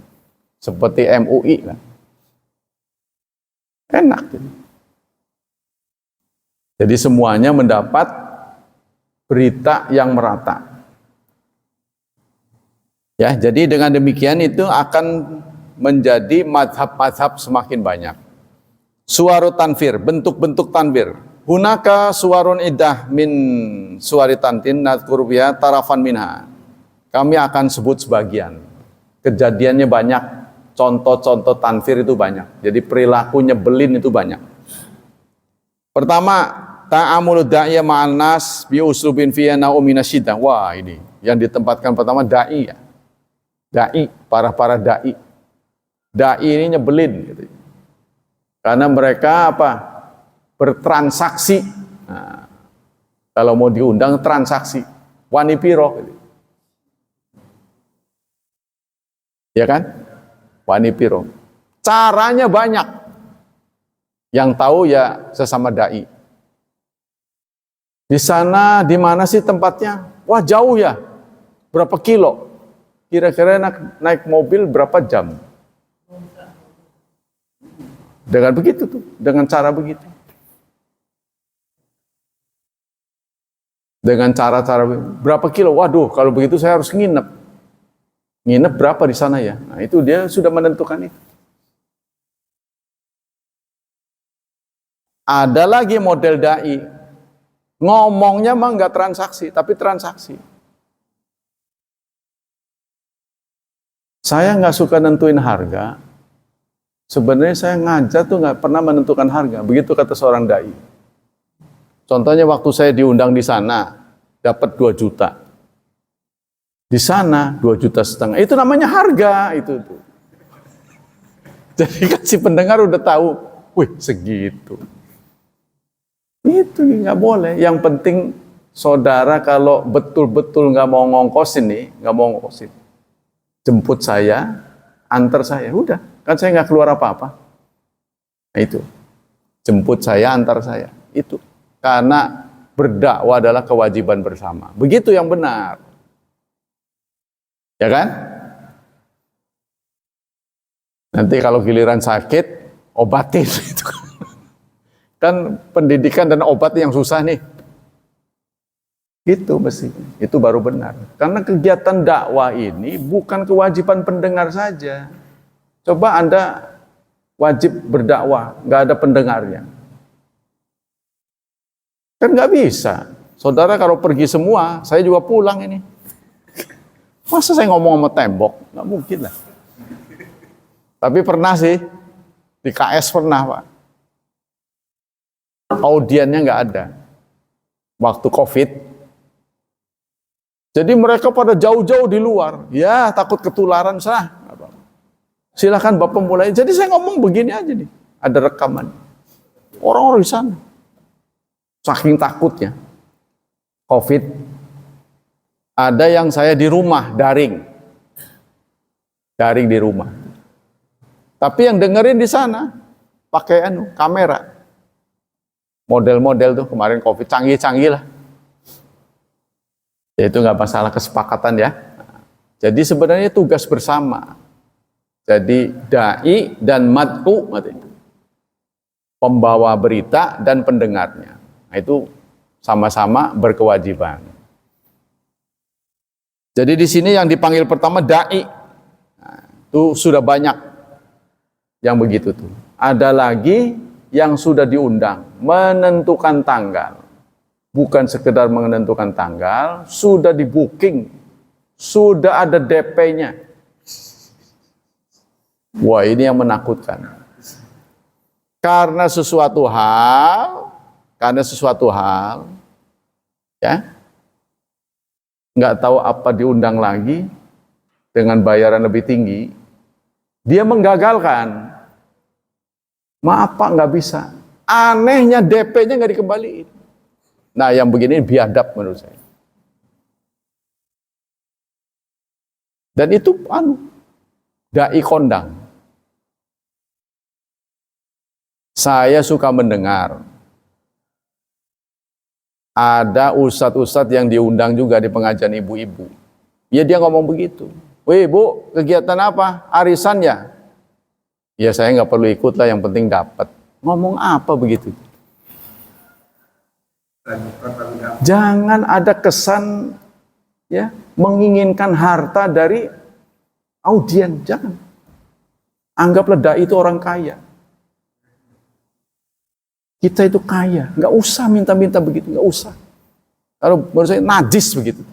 Seperti MUI kan. Enak gitu. Jadi semuanya mendapat berita yang merata. Ya, jadi dengan demikian itu akan menjadi madhab-madhab semakin banyak. Suwaru tanfir, bentuk-bentuk tanfir. Hunaka suwarun iddah min suwari tantin nadhkur biha tarafan minha. Kami akan sebut sebagian. Kejadiannya banyak, contoh-contoh tanfir itu banyak. Jadi perilaku nyebelin itu banyak. Pertama, ta'amulu da'iya ma'an nas bi uslubin fiya na'u minasyiddah. Wah, ini yang ditempatkan pertama da'i ya. Da'i, para da'i. Da'i ini nyebelin gitu. Karena mereka apa? Bertransaksi. Nah, kalau mau diundang transaksi. Wani piro gitu. Ya kan? Wani piro. Caranya banyak. Yang tahu ya sesama da'i. Di sana di mana sih tempatnya? Wah, jauh ya. Berapa kilo? Kira-kira naik mobil berapa jam? Dengan begitu tuh, dengan cara begitu. Dengan cara-cara berapa kilo? Waduh, kalau begitu saya harus nginep. Nginep berapa di sana ya? Nah, itu dia sudah menentukan itu. Ada lagi model dai. Ngomongnya mah nggak transaksi, tapi transaksi. Saya nggak suka nentuin harga. Sebenarnya saya ngajar tuh nggak pernah menentukan harga. Begitu kata seorang dai. Contohnya waktu saya diundang di sana, dapat 2 juta. Di sana 2,5 juta. Itu namanya harga itu tuh. Jadi kan si pendengar udah tahu, wih segitu. Itu nggak boleh. Yang penting saudara kalau betul-betul nggak mau ngongkosin nih, nggak mau ngongkosin. Jemput saya, antar saya, udah, kan saya nggak keluar apa-apa. Nah itu, jemput saya, antar saya, itu. Karena berdakwah adalah kewajiban bersama. Begitu yang benar. Ya kan? Nanti kalau giliran sakit, obatin. Kan pendidikan dan obat yang susah nih. Itu mesti, itu baru benar. Karena kegiatan dakwah ini bukan kewajiban pendengar saja. Coba Anda wajib berdakwah, nggak ada pendengarnya. Kan nggak bisa. Saudara kalau pergi semua, saya juga pulang ini. Masa saya ngomong sama tembok? Nggak mungkin lah. Tapi pernah sih, di KS pernah Pak. Audiennya nggak ada. Waktu COVID. Jadi mereka pada jauh-jauh di luar. Ya takut ketularan sah. Silakan Bapak mulai. Jadi saya ngomong begini aja nih. Ada rekaman. Orang-orang di sana. Saking takutnya. COVID. Ada yang saya di rumah, daring. Daring di rumah. Tapi yang dengerin di sana. Pakai kamera. Model-model tuh kemarin COVID. Canggih-canggih lah. Ya itu nggak masalah kesepakatan ya. Jadi sebenarnya tugas bersama. Jadi dai dan mad'u, pembawa berita dan pendengarnya. Nah, itu sama-sama berkewajiban. Jadi di sini yang dipanggil pertama dai. Nah, itu sudah banyak yang begitu tuh. Ada lagi yang sudah diundang menentukan tanggal. Bukan sekedar menentukan tanggal, sudah di booking, sudah ada DP-nya. Wah ini yang menakutkan. Karena sesuatu hal, ya, nggak tahu apa diundang lagi dengan bayaran lebih tinggi, dia menggagalkan. Maaf Pak nggak bisa. Anehnya DP-nya nggak dikembaliin. Nah, yang begini biadab menurut saya. Dan itu dai kondang. Saya suka mendengar ada ustadz-ustadz yang diundang juga di pengajian ibu-ibu. Ya dia ngomong begitu. Wih Bu, kegiatan apa? Arisan ya? Ya saya nggak perlu ikut lah, yang penting dapat. Ngomong apa begitu? Jangan ada kesan ya menginginkan harta dari audien, jangan. Anggaplah dai itu orang kaya. Kita itu kaya, nggak usah minta-minta begitu, nggak usah. Kalau menurut saya najis begitu.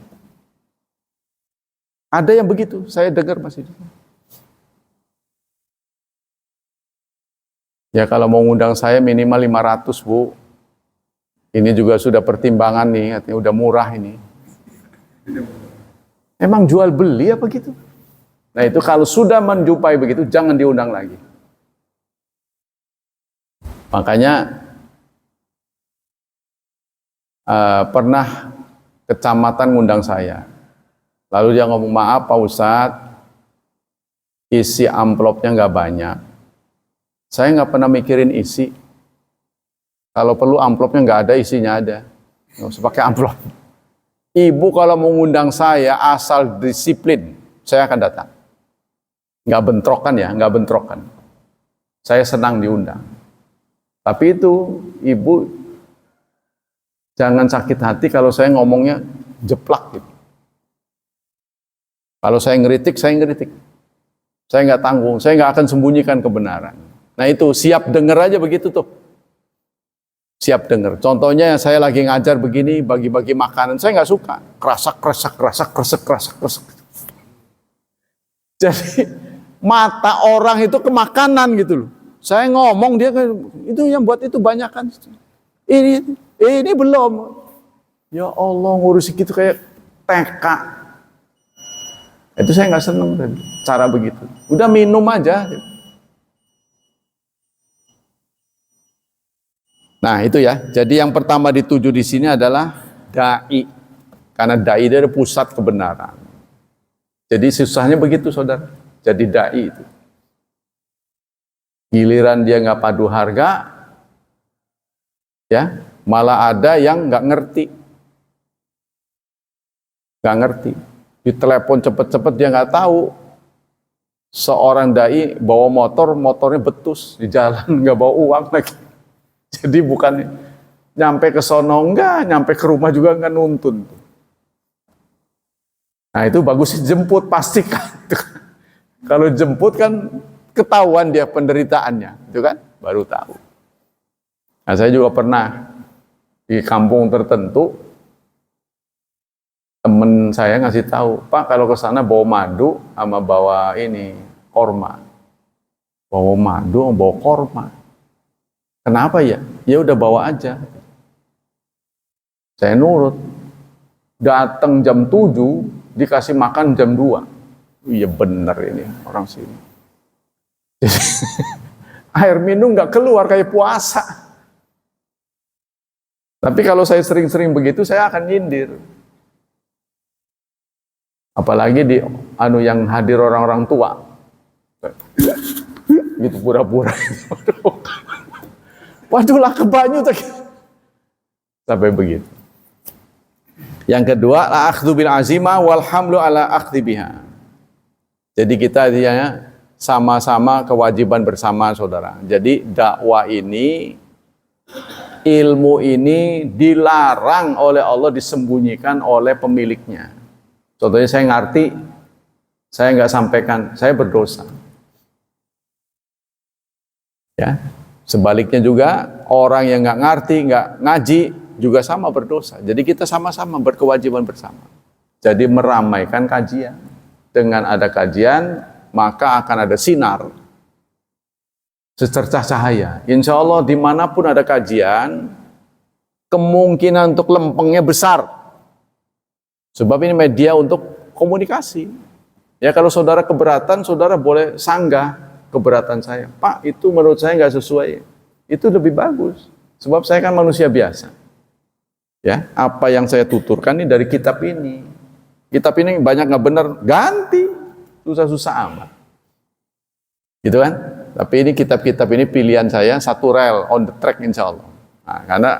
Ada yang begitu, saya dengar masih. Ya kalau mau ngundang saya minimal 500 Bu. Ini juga sudah pertimbangan nih, artinya udah murah ini. Emang jual beli apa gitu? Nah itu kalau sudah menjumpai begitu, jangan diundang lagi. Makanya pernah kecamatan ngundang saya. Lalu dia ngomong, maaf Pak Ustadz, isi amplopnya nggak banyak. Saya nggak pernah mikirin isi. Kalau perlu amplopnya nggak ada, isinya ada. Nggak usah pakai amplop. Ibu kalau mau ngundang saya, asal disiplin, saya akan datang. Nggak bentrokan ya, nggak bentrokan. Saya senang diundang. Tapi itu, Ibu jangan sakit hati kalau saya ngomongnya jeplak gitu. Kalau saya ngeritik, saya ngeritik. Saya nggak tanggung, saya nggak akan sembunyikan kebenaran. Nah itu, siap denger aja begitu tuh. Siap denger. Contohnya yang saya lagi ngajar begini, bagi-bagi makanan, saya nggak suka. Kerasak. Jadi, mata orang itu ke makanan gitu loh. Saya ngomong, dia itu yang buat itu banyak kan. Ini belum. Ya Allah, ngurus gitu kayak TK. Itu saya nggak seneng cara begitu. Udah minum aja. Nah itu ya. Jadi yang pertama dituju di sini adalah dai, karena dai itu adalah pusat kebenaran. Jadi susahnya begitu saudara. Jadi dai itu. Giliran dia nggak padu harga, ya malah ada yang nggak ngerti. Nggak ngerti. Ditelepon cepet-cepet dia nggak tahu. Seorang dai bawa motor, motornya betus di jalan, nggak bawa uang lagi. Jadi bukan nyampe ke sono enggak, nyampe ke rumah juga nggak nuntun. Nah itu bagus jemput pastikan. Kalau jemput kan ketahuan dia penderitaannya, itu kan baru tahu. Nah saya juga pernah di kampung tertentu, temen saya ngasih tahu, Pak kalau ke sana bawa madu sama bawa ini korma, bawa madu sama bawa korma. Kenapa ya? Ya udah bawa aja. Saya nurut. Datang jam 7, dikasih makan jam 2. Iya bener ini orang sini. Air minum nggak keluar kayak puasa. Tapi kalau saya sering-sering begitu, saya akan nyindir. Apalagi di yang hadir orang-orang tua. Gitu pura-pura. Waduh lah ke banyu sampai begitu. Yang kedua, al-akhdhu bil azimah wal hamlu ala akhdhi biha. Jadi kita dia sama-sama kewajiban bersama saudara. Jadi dakwah ini, ilmu ini dilarang oleh Allah, disembunyikan oleh pemiliknya. Contohnya saya ngerti, saya nggak sampaikan, saya berdosa. Ya. Sebaliknya juga orang yang nggak ngerti, nggak ngaji juga sama berdosa. Jadi kita sama-sama berkewajiban bersama. Jadi meramaikan kajian. Dengan ada kajian, maka akan ada sinar secercah cahaya. Insya Allah dimanapun ada kajian, kemungkinan untuk lempengnya besar. Sebab ini media untuk komunikasi. Ya kalau saudara keberatan, saudara boleh sanggah keberatan saya. Pak, itu menurut saya nggak sesuai. Itu lebih bagus. Sebab saya kan manusia biasa. Ya, apa yang saya tuturkan ini dari kitab ini. Kitab ini banyak nggak benar, ganti. Susah-susah amat. Gitu kan? Tapi ini kitab-kitab ini pilihan saya, satu rel, on the track insya Allah. Nah, karena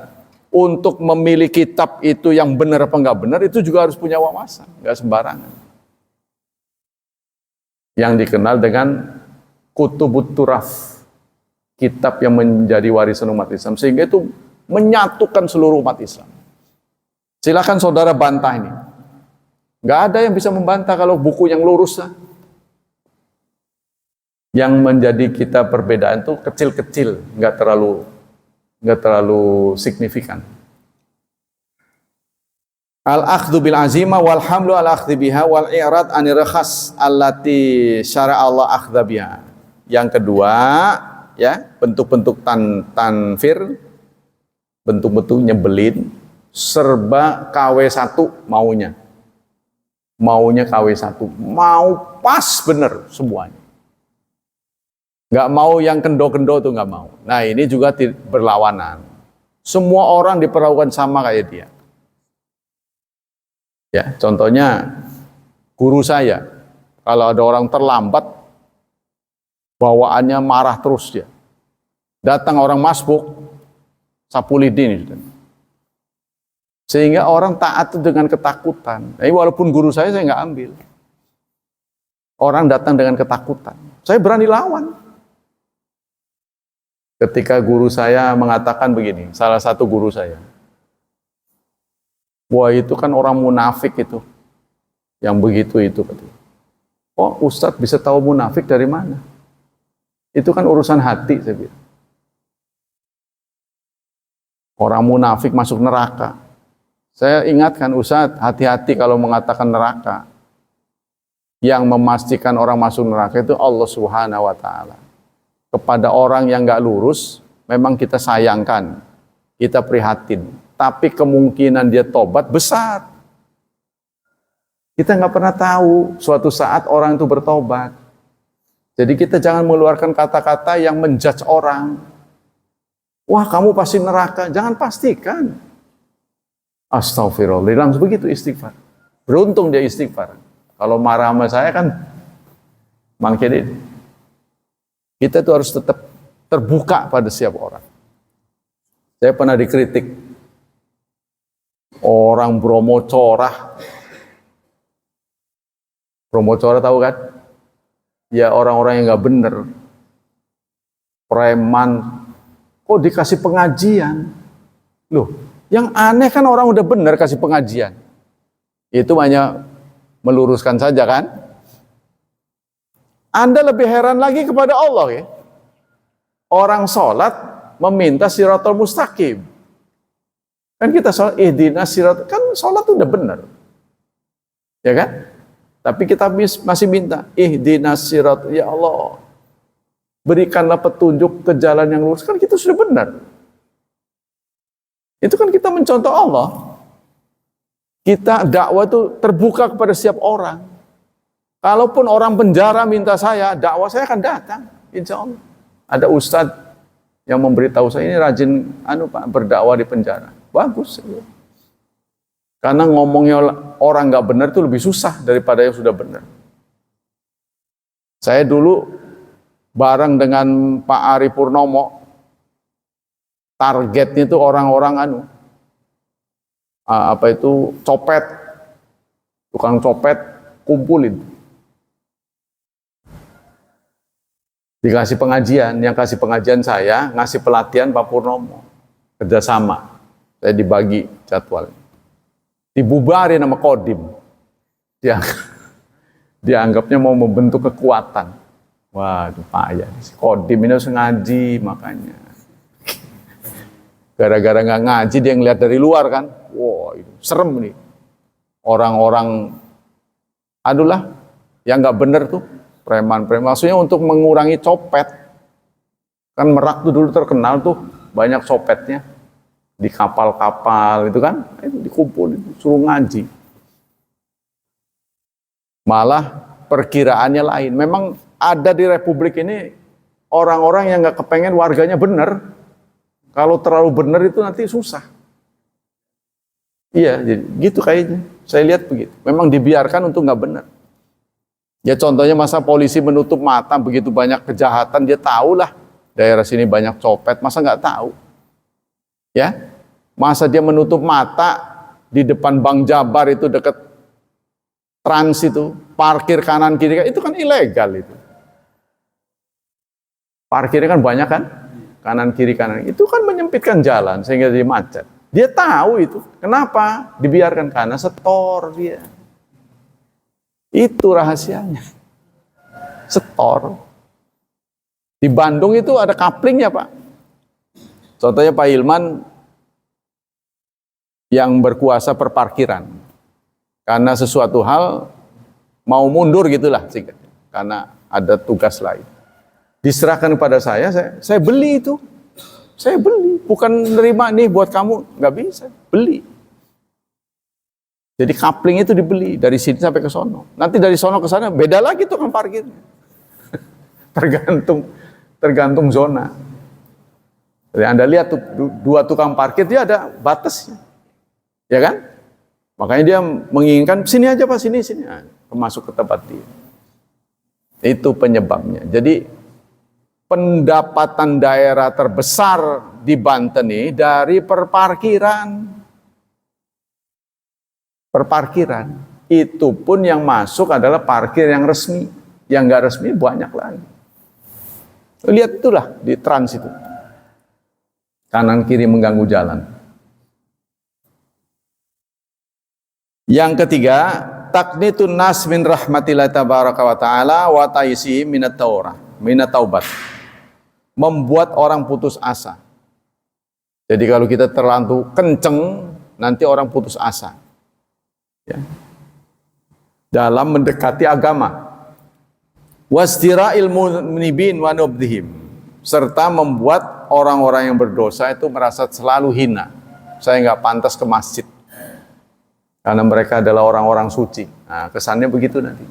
untuk memilih kitab itu yang benar apa nggak benar, itu juga harus punya wawasan. Nggak sembarangan. Yang dikenal dengan Kutubut Turaf, kitab yang menjadi warisan umat Islam, sehingga itu menyatukan seluruh umat Islam. Silakan saudara bantah ini, nggak ada yang bisa membantah kalau buku yang lurus lah. Yang menjadi kita perbedaan tuh kecil-kecil, nggak terlalu signifikan. Al-akhdhu bil azima wal hamlu al akhdhi biha wal i'rad anir rakhas allati syara Allah akhdha biha. Yang kedua, ya, bentuk-bentuk tanfir, bentuk-bentuk nyebelin, serba KW1 maunya. Maunya KW1, mau pas bener semuanya. Nggak mau yang kendo-kendo tuh nggak mau. Nah ini juga berlawanan. Semua orang diperlakukan sama kayak dia. Ya, contohnya guru saya, kalau ada orang terlambat, bawaannya marah terus dia. Datang orang masbuk, sapu lidi. Sehingga orang taat dengan ketakutan. Nah, walaupun guru saya nggak ambil. Orang datang dengan ketakutan. Saya berani lawan. Ketika guru saya mengatakan begini, salah satu guru saya, wah itu kan orang munafik itu, yang begitu itu. Oh Ustadz bisa tahu munafik dari mana? Itu kan urusan hati, saya bilang. Orang munafik masuk neraka. Saya ingatkan Ustadz, hati-hati kalau mengatakan neraka. Yang memastikan orang masuk neraka itu Allah Subhanahu wa Ta'ala. Kepada orang yang nggak lurus, memang kita sayangkan, kita prihatin. Tapi kemungkinan dia tobat besar. Kita nggak pernah tahu suatu saat orang itu bertobat. Jadi kita jangan mengeluarkan kata-kata yang menjudge orang. Wah kamu pasti neraka, jangan pastikan. Astagfirullah, langsung begitu istighfar. Beruntung dia istighfar. Kalau marah sama saya kan, mangkede. Kita itu harus tetap terbuka pada setiap orang. Saya pernah dikritik orang Bromo Corah. Bromo Corah tahu kan? Ya orang-orang yang nggak bener, preman. Kok dikasih pengajian? Loh, yang aneh kan orang udah bener kasih pengajian. Itu hanya meluruskan saja kan? Anda lebih heran lagi kepada Allah ya. Orang sholat meminta siratal mustaqim. Kan kita sholat, ihdinas siratal, kan sholat itu udah benar. Ya kan? Tapi kita masih minta, ihdinas siratal, ya Allah, berikanlah petunjuk ke jalan yang lurus. Kan kita sudah benar. Itu kan kita mencontoh Allah. Kita dakwah itu terbuka kepada setiap orang. Kalaupun orang penjara minta saya, dakwah saya akan datang, insya Allah. Ada ustadz yang memberitahu saya ini rajin Pak berdakwah di penjara. Bagus. Karena ngomongnya orang nggak benar itu lebih susah daripada yang sudah benar. Saya dulu bareng dengan Pak Ari Purnomo, targetnya itu orang-orang copet, tukang copet, kumpulin. Dikasih pengajian, yang kasih pengajian saya, ngasih pelatihan Pak Purnomo. Kerjasama, saya dibagi jadwal. Dibubarin sama Kodim. Dianggapnya mau membentuk kekuatan. Waduh payah, si Kodim ini harus ngaji makanya. Gara-gara nggak ngaji dia ngeliat dari luar kan, wah itu serem nih. Orang-orang, yang nggak bener tuh, preman-preman, maksudnya untuk mengurangi copet. Kan Merak tuh dulu terkenal tuh, banyak copetnya. Di kapal-kapal itu kan, itu dikumpul, suruh ngaji. Malah perkiraannya lain. Memang ada di Republik ini orang-orang yang nggak kepengen warganya bener. Kalau terlalu bener itu nanti susah. Iya, jadi gitu kayaknya. Saya lihat begitu. Memang dibiarkan untuk nggak bener. Ya contohnya masa polisi menutup mata begitu banyak kejahatan, dia tahulah daerah sini banyak copet, masa nggak tahu? Ya, masa dia menutup mata di depan Bank Jabar itu dekat Trans itu, parkir kanan kiri, itu kan ilegal itu. Parkirnya kan banyak kan, kanan kiri itu kan menyempitkan jalan sehingga jadi macet. Dia tahu itu, kenapa dibiarkan? Karena setor dia. Itu rahasianya. Setor. Di Bandung itu ada kaplingnya, Pak. Contohnya Pak Hilman yang berkuasa perparkiran. Karena sesuatu hal mau mundur gitulah, karena ada tugas lain. Diserahkan kepada saya beli itu. Saya beli, bukan nerima nih buat kamu, nggak bisa, beli. Jadi kapling itu dibeli dari sini sampai ke sono. Nanti dari sono ke sana beda lagi tukang parkirnya. tergantung zona. Jadi Anda lihat tuh, dua tukang parkir dia ada batasnya. Ya kan? Makanya dia menginginkan sini aja Pak, sini. Nah, masuk ke tempat dia. Itu penyebabnya. Jadi pendapatan daerah terbesar di Banten ini dari perparkiran. Perparkiran. Itu pun yang masuk adalah parkir yang resmi. Yang nggak resmi banyak lagi. Lihat itulah di Trans itu. Kanan kiri mengganggu jalan. Yang ketiga, taknitun nas min rahmatillah tabaraka wa ta'ala wa taisi minat taubat. Membuat orang putus asa. Jadi kalau kita terlalu kenceng, nanti orang putus asa. Ya. Dalam mendekati agama. Wastira'il munibin wa nubdihim. Serta membuat orang-orang yang berdosa itu merasa selalu hina. Saya nggak pantas ke masjid. Karena mereka adalah orang-orang suci. Nah, kesannya begitu nanti.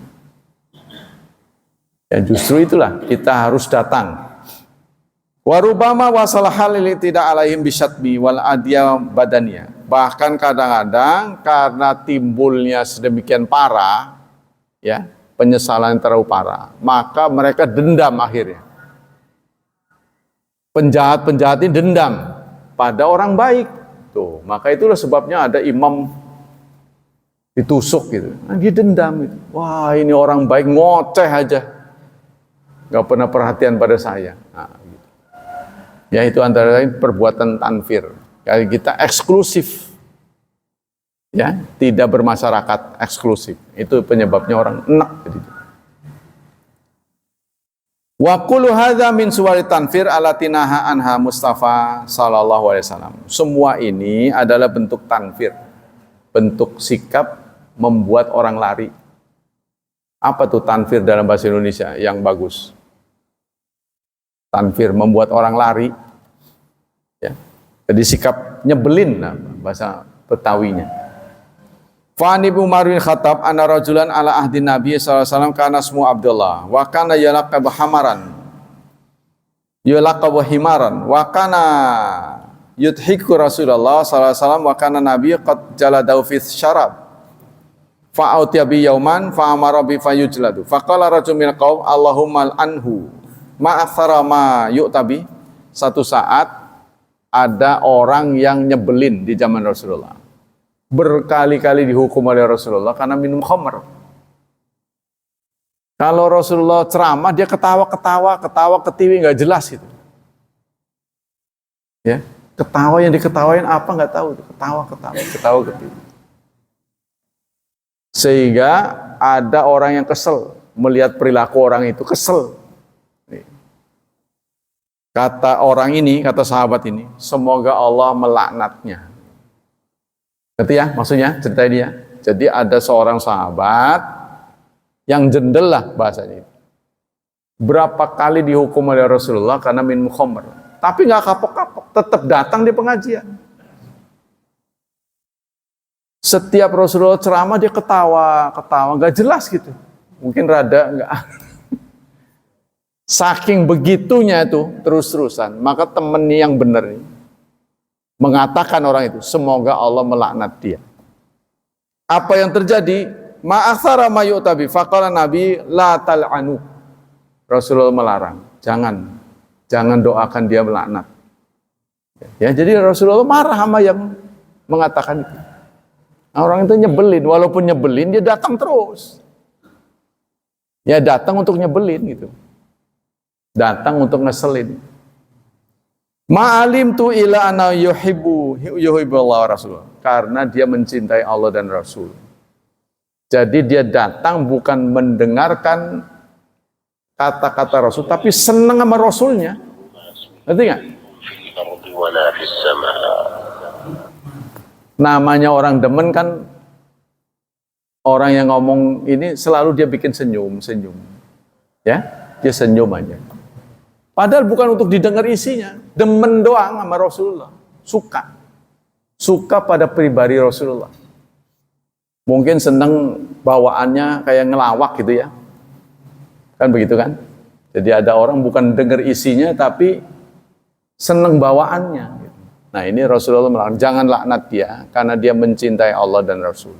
Ya justru itulah kita harus datang. Warubama wasalahal tidak alaihim bisyatbi wal adya badannya. Bahkan kadang-kadang karena timbulnya sedemikian parah, ya penyesalan yang terlalu parah, maka mereka dendam akhirnya. Penjahat-penjahat ini dendam pada orang baik. Tuh, maka itulah sebabnya ada imam ditusuk gitu. Nah, dia dendam gitu. Wah, ini orang baik ngoceh aja. Gak pernah perhatian pada saya. Nah, gitu. Ya itu antara lain perbuatan tanfir. Kali kita eksklusif. Ya, tidak bermasyarakat, eksklusif. Itu penyebabnya orang enak gitu. Wa kullu hadza min suwari tanfir alatinaha anha Mustafa sallallahu alaihi wasallam. Semua ini adalah bentuk tanfir. Bentuk sikap membuat orang lari. Apa tuh tanfir dalam bahasa Indonesia yang bagus? Tanfir membuat orang lari. Ya. Jadi sikap nyebelin nah, bahasa Betawinya. Fa Ibnu Umar bin Khattab anna rajulan ala ahdi Nabi sallallahu alaihi wasallam kana ismu Abdullah wa kana yalaqabu hamaran. Yalaqabu himaran wa kana yudhiku Rasulullah sallallahu alaihi wasallam wa kana Nabi qad jaladau fi syarab. Fa autiya bi yauman fa amara bi fayujladu. Fa qala rajul min qaum Allahumma anhu ma aktsara ma yu'tabi. Satu saat ada orang yang nyebelin di zaman Rasulullah. Berkali-kali dihukum oleh Rasulullah karena minum khamr. Kalau Rasulullah ceramah dia ketawa ketiwi nggak jelas itu. Ya, ketawa yang diketawain apa nggak tahu, ketawa ketiwi. Sehingga ada orang yang kesel melihat perilaku orang itu, kesel. Kata orang ini, kata sahabat ini, semoga Allah melaknatnya. Ngerti ya maksudnya ceritanya dia? Jadi ada seorang sahabat yang jendel lah bahasanya. Berapa kali dihukum oleh Rasulullah karena minum khamr. Tapi nggak kapok-kapok, tetap datang di pengajian. Setiap Rasulullah ceramah dia ketawa, nggak jelas gitu. Mungkin rada nggak. Saking begitunya itu terus-terusan, maka temen yang benar ini mengatakan orang itu, semoga Allah melaknat dia. Apa yang terjadi? Ma'aksara ma yu'tabi. Faqala Nabi la tal'anu. Rasulullah melarang, jangan doakan dia melaknat. Ya, jadi Rasulullah marah sama yang mengatakan itu. Nah, orang itu nyebelin, walaupun nyebelin dia datang terus. Ya datang untuk nyebelin gitu. Datang untuk ngeselin. Ma'alim tu ila ana yuhibbu Allah Rasul. Karena dia mencintai Allah dan Rasul. Jadi dia datang bukan mendengarkan kata-kata Rasul, tapi senang sama Rasulnya. Ngerti nggak? Namanya orang demen kan, orang yang ngomong ini selalu dia bikin senyum. Ya, dia senyum aja. Padahal bukan untuk didengar isinya. Demen doang sama Rasulullah. Suka pada pribadi Rasulullah. Mungkin seneng bawaannya kayak ngelawak gitu ya. Kan begitu kan? Jadi ada orang bukan dengar isinya tapi seneng bawaannya. Nah ini Rasulullah melarang, jangan laknat dia karena dia mencintai Allah dan Rasul.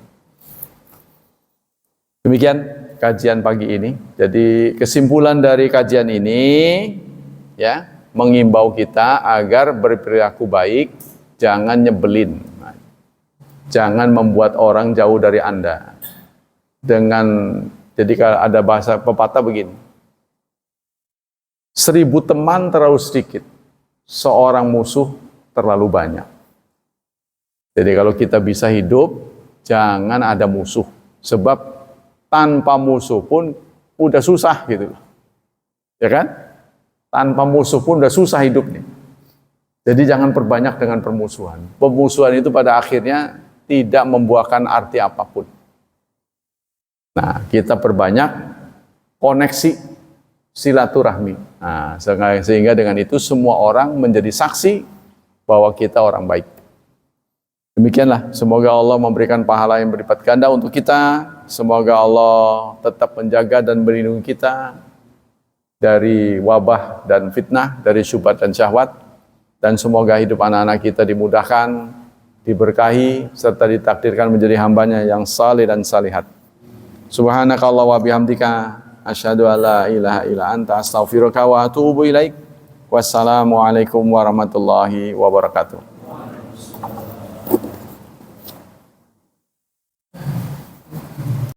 Demikian kajian pagi ini. Jadi kesimpulan dari kajian ini ya, mengimbau kita agar berperilaku baik, jangan nyebelin. Jangan membuat orang jauh dari Anda. Jadi kalau ada bahasa pepatah begini. 1000 teman terlalu sedikit. Seorang musuh terlalu banyak. Jadi kalau kita bisa hidup, jangan ada musuh. Sebab tanpa musuh pun udah susah gitu. Ya kan? Tanpa musuh pun udah susah hidupnya. Jadi jangan perbanyak dengan permusuhan. Pemusuhan itu pada akhirnya tidak membuahkan arti apapun. Nah, kita perbanyak koneksi silaturahmi. Nah, sehingga dengan itu semua orang menjadi saksi bahwa kita orang baik. Demikianlah, semoga Allah memberikan pahala yang berlipat ganda untuk kita. Semoga Allah tetap menjaga dan melindungi kita dari wabah dan fitnah, dari syubhat dan syahwat. Dan semoga hidup anak-anak kita dimudahkan, diberkahi, serta ditakdirkan menjadi hambanya yang saleh dan salihat. Subhanakallah wa bihamdika asyhadu an la ilaha illa anta astaghfiruka wa atubu ilaik. Wassalamualaikum warahmatullahi wabarakatuh.